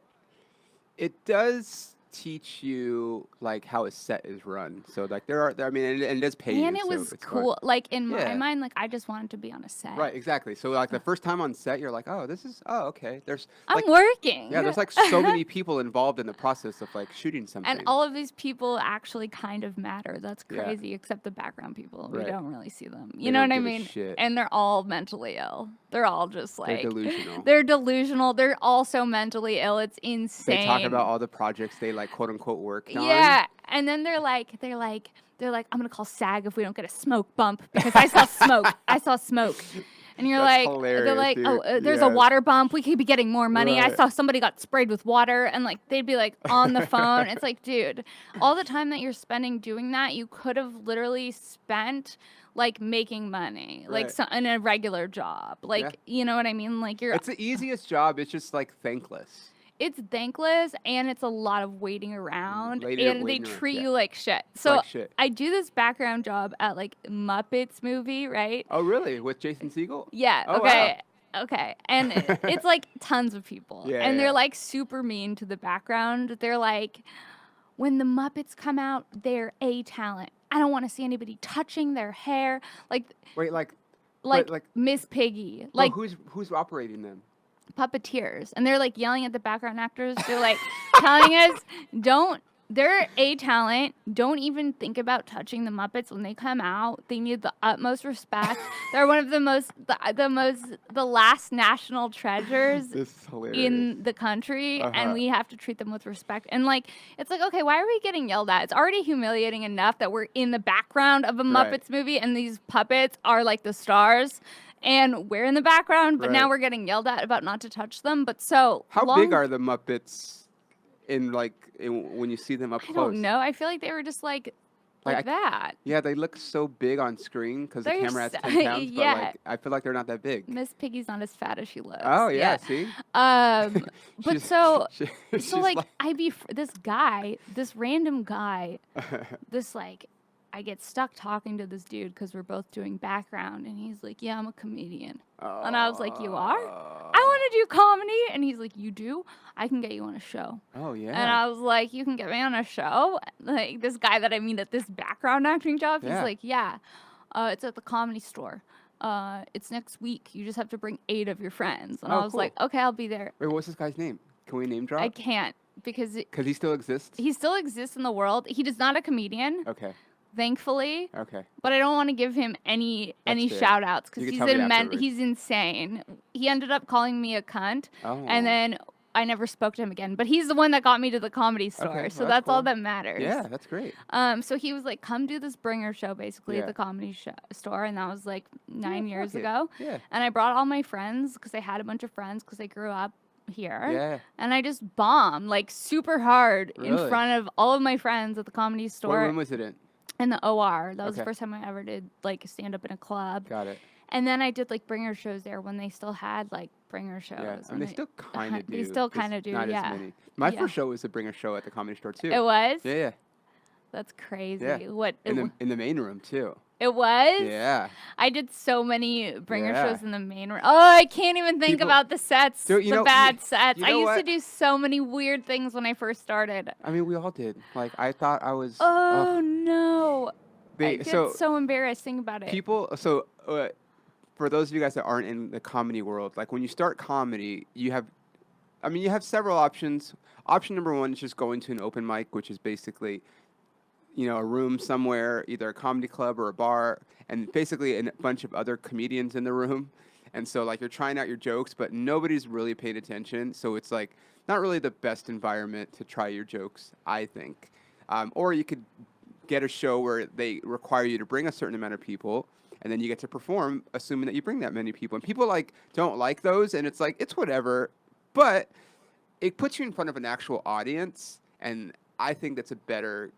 it does teach you like how a set is run. So like I mean, and it does pay you. And it so was it's cool. fun. Like in my Yeah. mind, like I just wanted to be on a set. Right, exactly. So like the first time on set, you're like, oh, okay. There's I'm like, working. yeah, there's like so many people involved in the process of like shooting something. And all of these people actually kind of matter. That's Yeah. crazy, except the background people. We Right. don't really see them. They You know don't what I give a mean? shit. And they're all mentally ill. They're all just like They're delusional. They're delusional. They're also mentally ill. It's insane. They talk about all the projects they like quote unquote worked on. Yeah. And then they're like, I'm gonna call SAG if we don't get a smoke bump because I saw smoke. I saw smoke. And you're That's like, hilarious, they're like, dude. oh, there's a water bump. We could be getting more money. I Right. saw somebody got sprayed with water, and like they'd be like on the phone. It's like, dude, all the time that you're spending doing that, you could have literally spent like making money, like Right. so, in a regular job. Like, Yeah. you know what I mean? Like It's the easiest job. It's just like thankless. it's thankless and it's a lot of waiting around, and they waiting around, treat yeah. you like shit. So Like shit. I do this background job at like Muppets movie, right? Oh, really? With Jason Segel? Yeah. Oh, Okay. Okay. And it's like tons of people. Yeah, and they're yeah. like super mean to the background. They're like, when the Muppets come out, they're a talent. I don't want to see anybody touching their hair. Like Wait, like Miss Piggy. oh, Like who's operating them? puppeteers. And they're like yelling at the background actors. They're like telling us, they're a talent. Don't even think about touching the Muppets when they come out. They need the utmost respect. They're one of the last national treasures This is hilarious. in the country, and Uh-huh. we have to treat them with respect. And like, it's like, okay, why are we getting yelled at? It's already humiliating enough that we're in the background of a Right. Muppets movie, and these puppets are like the stars. And we're in the background, but now Right. we're getting yelled at about not to touch them. But so How long, big are the Muppets when you see them up I close? don't know. I feel like they were just like Like, that. Yeah, they look so big on screen because the They're camera has so- 10 pounds, yeah. but like I feel like they're not that big. Miss Piggy's not as fat as she looks. Oh yeah, see. But She's- so she's like I be this guy, this random guy, this like I get stuck talking to this dude because we're both doing background, and he's like, "Yeah, I'm a comedian," and I was like, "You are? I want to do comedy," and he's like, "You do? I can get you on a show." Oh yeah. And I was like, "You can get me on a show?" Like this guy that I meet at this background acting job, he's Yeah. like, "Yeah, it's at the Comedy Store. It's next week. You just have to bring 8 of your friends." And Oh, I was cool. like, "Okay, I'll be there." Wait, what's this guy's name? Can we name drop? I can't because Because he still exists. he still exists in the world. He is not a comedian, Okay. thankfully. Okay. But I don't want to give him any That's fair. shout outs You because can tell me afterwards. he's insane. He ended up calling me a cunt, Oh. and then I never spoke to him again. But he's the one that got me to the Comedy Store, Okay, so well, that's that's all cool. that matters. Yeah, that's great. So he was like, "Come do this bringer show, basically, Yeah. at the Comedy Store," and that was like 9 Yeah, years fuck it. ago. Yeah. And I brought all my friends because I had a bunch of friends because I grew up here. Yeah. And I just bombed like super hard in Really? front of all of my friends at the Comedy What Store room was it in? in the OR. That was the Okay. first time I ever did like stand up in a club. Got it. And then I did like bringer shows there when they still had like bringer shows. Yeah. And and they still kind of do. They still just kind of do, Not yeah. as many. My Yeah. first show was a bringer show at the Comedy Store too. It was? Yeah, yeah. That's crazy. Yeah. What? In the main room too. It was? Yeah. I did so many bringer Yeah. shows in the main room. Oh, I can't even think People- about the sets, Dude, you the know- bad you- sets. you I know used to what? do so many weird things when I first started. I mean, we all did. Like I thought I was. Oh no! I get so so embarrassed thinking about it. people. So for those of you guys that aren't in the comedy world, like when you start comedy, you have several options. Option number one is just going to an open mic, which is basically, a room somewhere, either a comedy club or a bar, and basically a bunch of other comedians in the room. And so, like, you're trying out your jokes, but nobody's really paying attention. So it's like not really the best environment to try your jokes, I think. Or you could get a show where they require you to bring a certain amount of people, and then you get to perform, assuming that you bring that many people. And people don't like those, and it's like it's whatever, but it puts you in front of an actual audience, and I think that's a better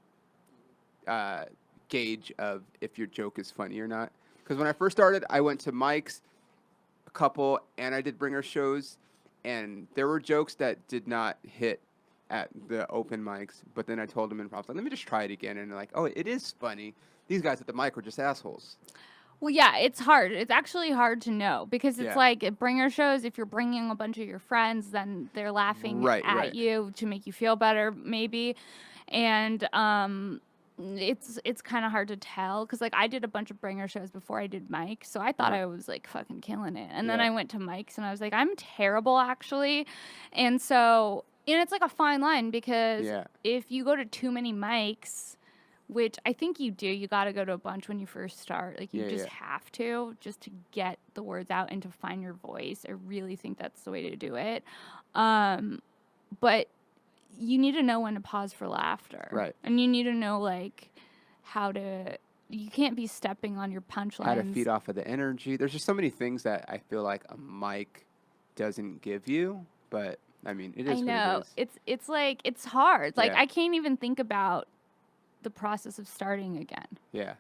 gauge of if your joke is funny or not. Because when I first started, I went to mics, a couple, and I did bringer shows, and there were jokes that did not hit at the open mics, but then I told them in props, like, let me just try it again. And they're like, oh, it is funny. These guys at the mic are just assholes. Well, yeah, it's hard. It's actually hard to know because it's like at bringer shows, if you're bringing a bunch of your friends, then they're laughing at you to make you feel better, maybe. And it's kind of hard to tell because, like, I did a bunch of bringer shows before I did mics, so I thought I was, like, fucking killing it. And then I went to mics, and I was like, I'm terrible, actually. And so, and it's, like, a fine line because if you go to too many mics, which I think you do. You got to go to a bunch when you first start. Like, you just have to, just to get the words out and to find your voice. I really think that's the way to do it. But you need to know when to pause for laughter. Right. And you need to know, like, how to... You can't be stepping on your punchlines. How to feed off of the energy. There's just so many things that I feel like a mic doesn't give you. But, I mean, it is I know. what it is. It's like, it's hard. Like, I can't even think about the process of starting again. Yeah.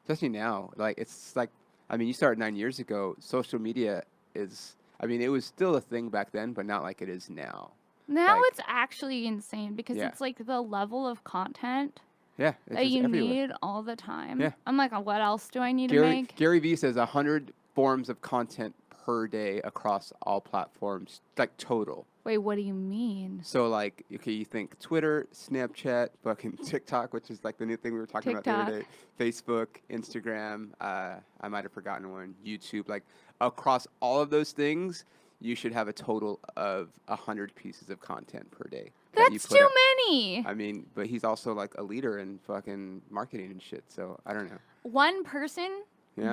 Especially now. Like, it's like, I mean, you started 9 years ago. Social media is, I mean, it was still a thing back then, but not like it is now. Now like, it's actually insane because it's like the level of content that you everywhere. need all the time. Yeah. I'm like, what else do I need to make? Gary Vee says 100 forms of content per day across all platforms, like total. Wait, what do you mean? So, like, okay, you think Twitter, Snapchat, fucking TikTok, which is like the new thing we were talking about the other day, Facebook, Instagram, I might have forgotten one, YouTube. Like, across all of those things, you should have a total of 100 pieces of content per day. That's too many. I mean, but he's also, like, a leader in fucking marketing and shit, so I don't know. One person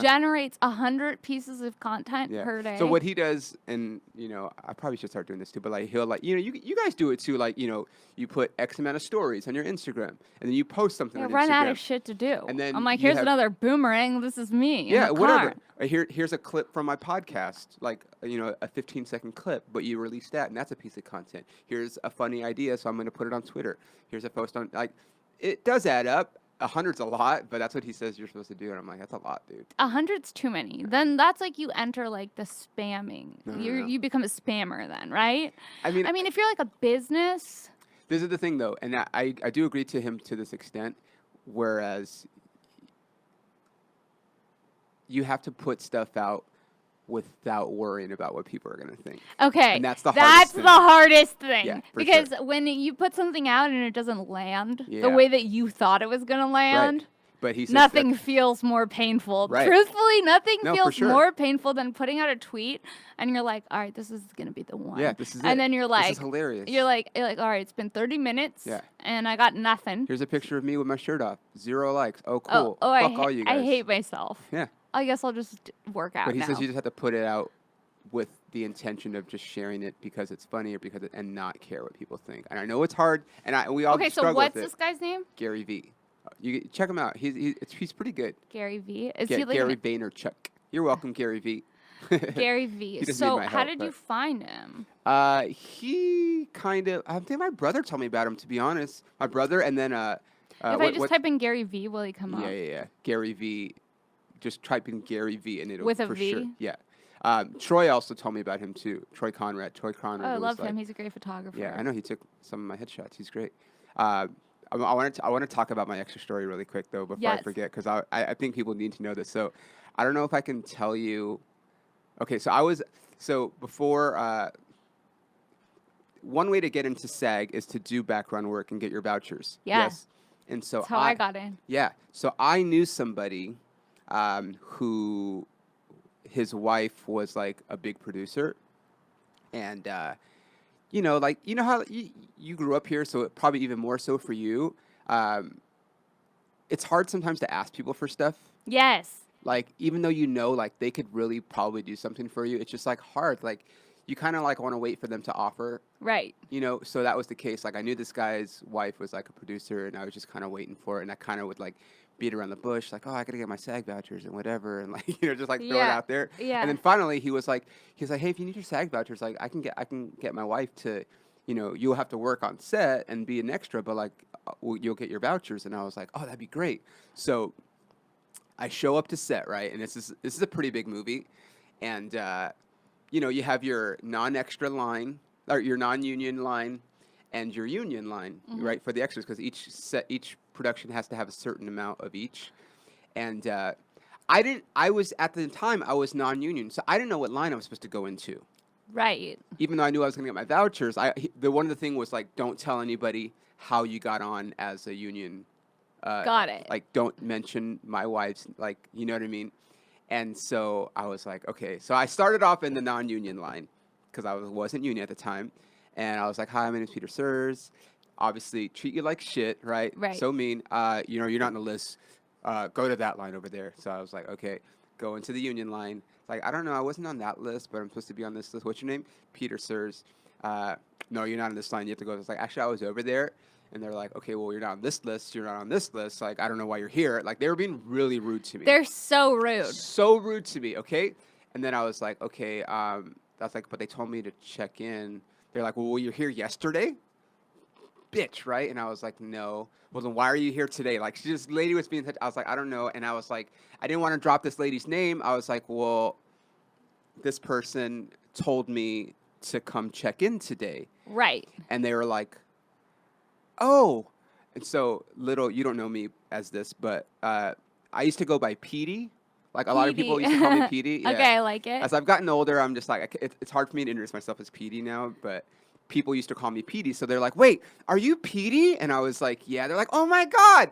generates 100 pieces of content per day. So what he does, and, you know, I probably should start doing this too, but, like, he'll, like, you know, you guys do it too, like, you know, you put X amount of stories on your Instagram, and then you post something on Instagram. Run out of shit to do. And then I'm like, here's another boomerang. This is me. Yeah, whatever. Here's a clip from my podcast, like, you know, a 15-second clip, but you release that, and that's a piece of content. Here's a funny idea, so I'm going to put it on Twitter. Here's a post on, like, it does add up. 100's a lot, but that's what he says you're supposed to do, and I'm like, that's a lot, dude. 100's too many. Then that's like you enter like the spamming. You become a spammer then, right? I mean, if you're like a business. This is the thing, though, and I do agree to him to this extent, whereas you have to put stuff out without worrying about what people are going to think. Okay. And that's the hardest thing. Yeah, because when you put something out and it doesn't land the way that you thought it was going to land, but he says nothing feels more painful. Right. Truthfully, nothing feels more painful than putting out a tweet and you're like, all right, this is going to be the one. Yeah, this is and then you're like, this is hilarious. You're like, all right, it's been 30 minutes and I got nothing. Here's a picture of me with my shirt off. 0 likes. Oh, cool. Oh, Fuck all you guys. I hate myself. Yeah. I guess I'll just work out. But he says you just have to put it out with the intention of just sharing it because it's funny or because and not care what people think. And I know it's hard, and we all struggle with it. Okay, so what's this guy's name? Gary Vee. You check him out. He's pretty good. Gary Vee. Is he like Gary Vaynerchuk? You're welcome, Gary Vee. Gary Vee. So how did you find him? He kind of. I think my brother told me about him. To be honest, my brother, and then if I just type in Gary Vee, will he come up? Yeah. Gary Vee. Just type in Gary Vee and it'll with a for V? Sure. Yeah. Troy also told me about him too. Troy Conrad. Oh, I love him. He's a great photographer. Yeah, I know. He took some of my headshots. He's great. I want to talk about my extra story really quick though before I forget because I think people need to know this. So I don't know if I can tell you. Okay, so before. One way to get into SAG is to do background work and get your vouchers. Yeah. Yes. And so that's how I got in. Yeah. So I knew somebody. Who his wife was like a big producer, and you know how you grew up here, so probably even more so for you. It's hard sometimes to ask people for stuff. Yes. Like even though you know like they could really probably do something for you, it's just like hard. Like you kind of like want to wait for them to offer. Right. You know, so that was the case. Like I knew this guy's wife was like a producer, and I was just kind of waiting for it, and I kind of would like beat around the bush, like, oh, I gotta get my SAG vouchers and whatever, and like, you know, just like throw it out there. Yeah. And then finally, he was like, hey, if you need your SAG vouchers, like, I can get my wife to, you know, you'll have to work on set and be an extra, but like, you'll get your vouchers. And I was like, oh, that'd be great. So I show up to set, right, and this is a pretty big movie, and you know, you have your non-extra line or your non-union line. Mm-hmm. and your union line, right, for the extras, because each production has to have a certain amount of each. And I was, at the time, I was non-union, so I didn't know what line I was supposed to go into. Right. Even though I knew I was going to get my vouchers, one of the thing was like, don't tell anybody how you got on as a union. Got it. Like, don't mention my wife's, like, you know what I mean? And so I was like, okay. So I started off in the non-union line because I wasn't union at the time. And I was like, hi, my name's Peter Sirs. Obviously, treat you like shit, right? Right. So mean. You know, you're not on the list. Go to that line over there. So I was like, okay, go into the union line. Like, I don't know, I wasn't on that list, but I'm supposed to be on this list. What's your name? Peter Sirs. No, you're not on this line. You have to go. It's like, actually, I was over there. And they're like, okay, well, you're not on this list. You're not on this list. Like, I don't know why you're here. Like, they were being really rude to me. They're so rude. So rude to me, okay? And then I was like, okay, that's like, but they told me to check in. They're like, well, you're here yesterday? Bitch, right? And I was like, no. Well, then why are you here today? Like, this lady was being, I was like, I don't know. And I was like, I didn't want to drop this lady's name. I was like, well, this person told me to come check in today. Right. And they were like, oh. And so, you don't know me as this, but I used to go by Petey. Like, a lot of people used to call me Petey. Yeah. Okay, I like it. As I've gotten older, I'm just like, it's hard for me to introduce myself as Petey now, but people used to call me Petey. So they're like, wait, are you Petey? And I was like, yeah. They're like, oh my God.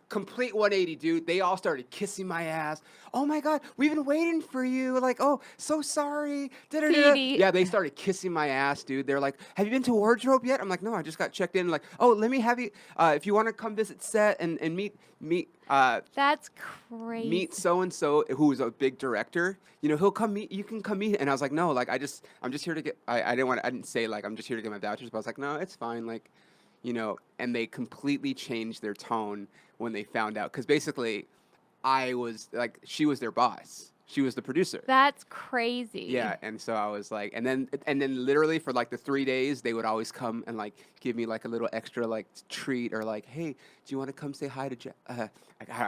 Complete 180, dude. They all started kissing my ass. Oh my God, we've been waiting for you. Like, oh, so sorry. Da-da-da. Yeah, they started kissing my ass, dude. They're like, have you been to wardrobe yet? I'm like, no, I just got checked in. Like, oh, let me have you. If you want to come visit set and meet. That's crazy. Meet so and so, who's a big director. You know, he'll come meet. You can come meet. And I was like, no, like, I'm just here to get. I didn't say like I'm just here to get my vouchers, but I was like, no, it's fine. Like, you know, and they completely changed their tone when they found out. Because basically, I was, like, she was their boss. She was the producer. That's crazy. Yeah, and so I was like, and then literally for, like, the 3 days, they would always come and, like, give me, like, a little extra, like, treat, or, like, hey, do you want to come say hi to I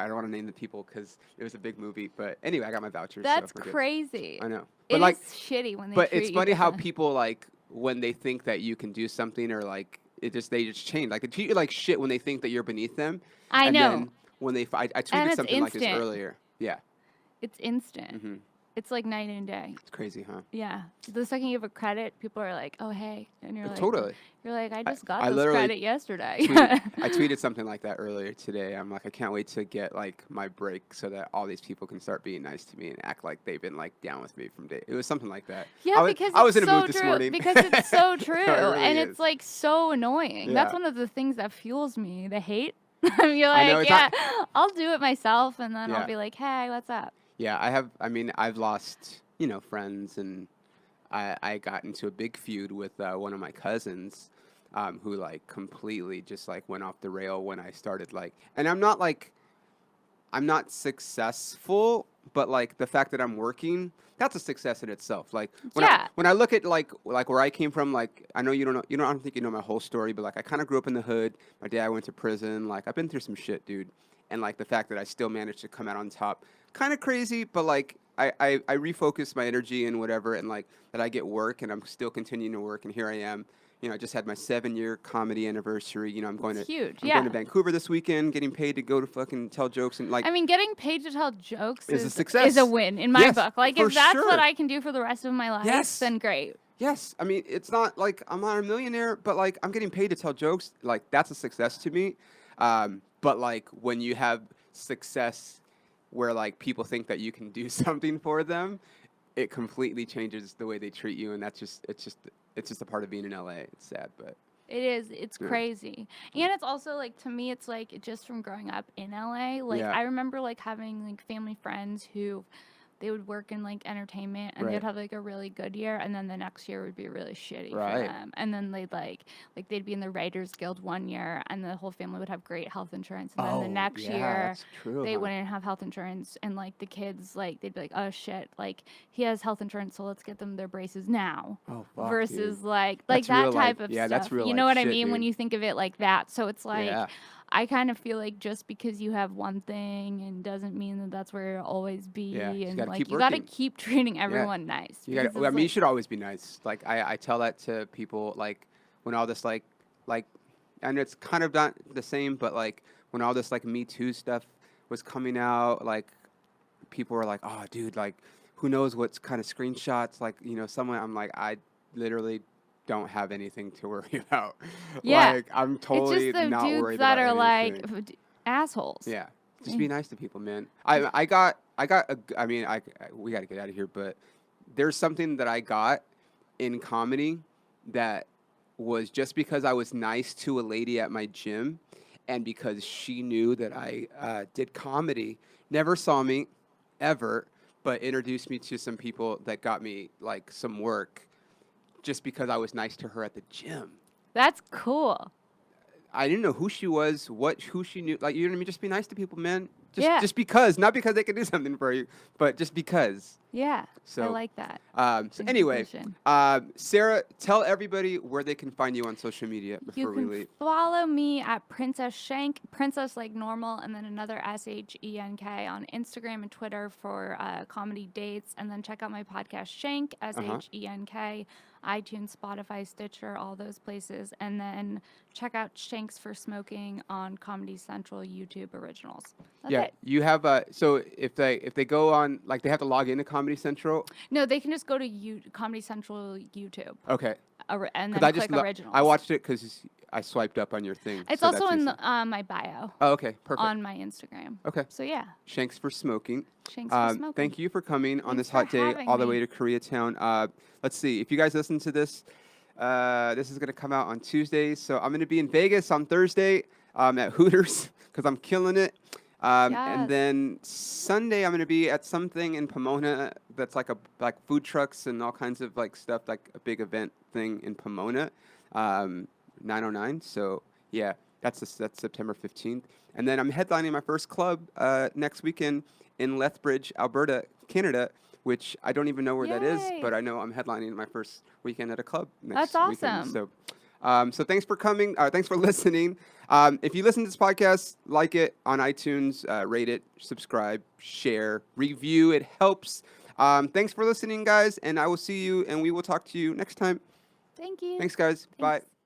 don't want to name the people because it was a big movie. But anyway, I got my vouchers. That's so crazy. I know. But, like, it's shitty when they But treat it's you funny how different. people, like, when they think that you can do something, or, like, they just change. Like, they treat you like shit when they think that you're beneath them. I know. Then when I tweeted something like this earlier. Yeah. It's instant. Mm-hmm. It's like night and day. It's crazy, huh? Yeah. The second you have a credit, people are like, "Oh, hey," and you're like, totally. You're like, "I just got I this credit yesterday." I tweeted something like that earlier today. I'm like, I can't wait to get like my break so that all these people can start being nice to me and act like they've been like down with me from day. It was something like that. Yeah, because I was in a mood this morning. Because it's so true, really and is. It's like so annoying. Yeah. That's one of the things that fuels me. The hate. You're I know, like, yeah, I'll do it myself, and then Yeah. I'll be like, "Hey, what's up?" Yeah, I've lost, friends, and I got into a big feud with one of my cousins, who like completely just like went off the rail when I started like, and I'm not successful, but like the fact that I'm working, that's a success in itself. Like when I look at like where I came from, like I know you don't know, I don't think you know my whole story, but like I kind of grew up in the hood. My dad went to prison. Like I've been through some shit, dude. And like the fact that I still managed to come out on top, kind of crazy, but like I refocus my energy and whatever, and like that I get work, and I'm still continuing to work, and here I am. I just had my 7-year comedy anniversary. I'm going huge. I'm going to Vancouver this weekend, getting paid to go to fucking tell jokes, and like. I mean, getting paid to tell jokes is a success. Is a win in my book. Like if that's sure. what I can do for the rest of my life, then great. Yes, I mean it's not like I'm not a millionaire, but like I'm getting paid to tell jokes. Like that's a success to me. But like when you have success where like people think that you can do something for them, it completely changes the way they treat you, and it's just a part of being in LA. It's sad, but it is. It's crazy. And it's also like, to me, it's like just from growing up in LA, like I remember like having like family friends who they would work in like entertainment, and they'd have like a really good year, and then the next year would be really shitty for them. And then they'd like they'd be in the Writers Guild one year, and the whole family would have great health insurance, and then the next year they wouldn't have health insurance, and like the kids they'd be like, oh shit, like he has health insurance, so let's get them their braces now. Oh, fuck, versus dude. like That's that real type life. of Yeah, stuff. that's real You know life what shit, I mean dude. when you think of it like that. So it's like. I kind of feel like just because you have one thing and doesn't mean that that's where you'll always be. Yeah, and gotta like keep you got to working. keep treating everyone nice. You should always be nice. Like I tell that to people, like when all this like like, and it's kind of not the same, but like when all this like Me Too stuff was coming out, like people were like, oh, dude, like who knows what's kind of screenshots, like, you know, someone, I'm like, I literally don't have anything to worry about. Yeah. Like, I'm It's totally just the not dudes worried that about are like anything. assholes. Yeah. Just Eh. be nice to people, man. I mean, we got to get out of here, but there's something that I got in comedy that was just because I was nice to a lady at my gym and because she knew that I did comedy, never saw me ever, but introduced me to some people that got me like some work just because I was nice to her at the gym. That's cool. I didn't know who she was, who she knew. Like, you know what I mean? Just be nice to people, man. Yeah. Just because, not because they can do something for you, but just because. Yeah. I So, like that. so anyway, Inclusion. Sarah, tell everybody where they can find you on social media You before we can leave. follow me at Princess Shenk, Princess like normal, and then another SHENK on Instagram and Twitter for comedy dates. And then check out my podcast, Shank, SHENK, iTunes, Spotify, Stitcher, all those places. And then check out Shanks for Smoking on Comedy Central YouTube Originals. That's Yeah, it. you have so if they go on, like, they have to log into Comedy Central. No, they can just go to Comedy Central YouTube. Okay. And Because then click Originals. I watched it because I swiped up on your thing. It's so also that's in easy. my bio. Oh, okay, perfect. On my Instagram. Okay. So yeah. Shanks for Smoking. Shanks for Smoking. Thank you for coming on this Thanks hot for day having all the me. way to Koreatown. Let's see. If you guys listen to this, this is going to come out on Tuesday. So I'm going to be in Vegas on Thursday at Hooters because I'm killing it. And Yes. then Sunday I'm going to be at something in Pomona that's like food trucks and all kinds of like stuff, like a big event thing in Pomona, 909. So yeah, that's September 15th. And then I'm headlining my first club next weekend in Lethbridge, Alberta, Canada, which I don't even know where that is, Yay. but I know I'm headlining my first weekend at a club next That's weekend. awesome. So thanks for coming. Thanks for listening. If you listen to this podcast, like it on iTunes, rate it, subscribe, share, review. It helps. Thanks for listening, guys, and I will see you, and we will talk to you next time. Thank you. Thanks, guys. Thanks. Bye.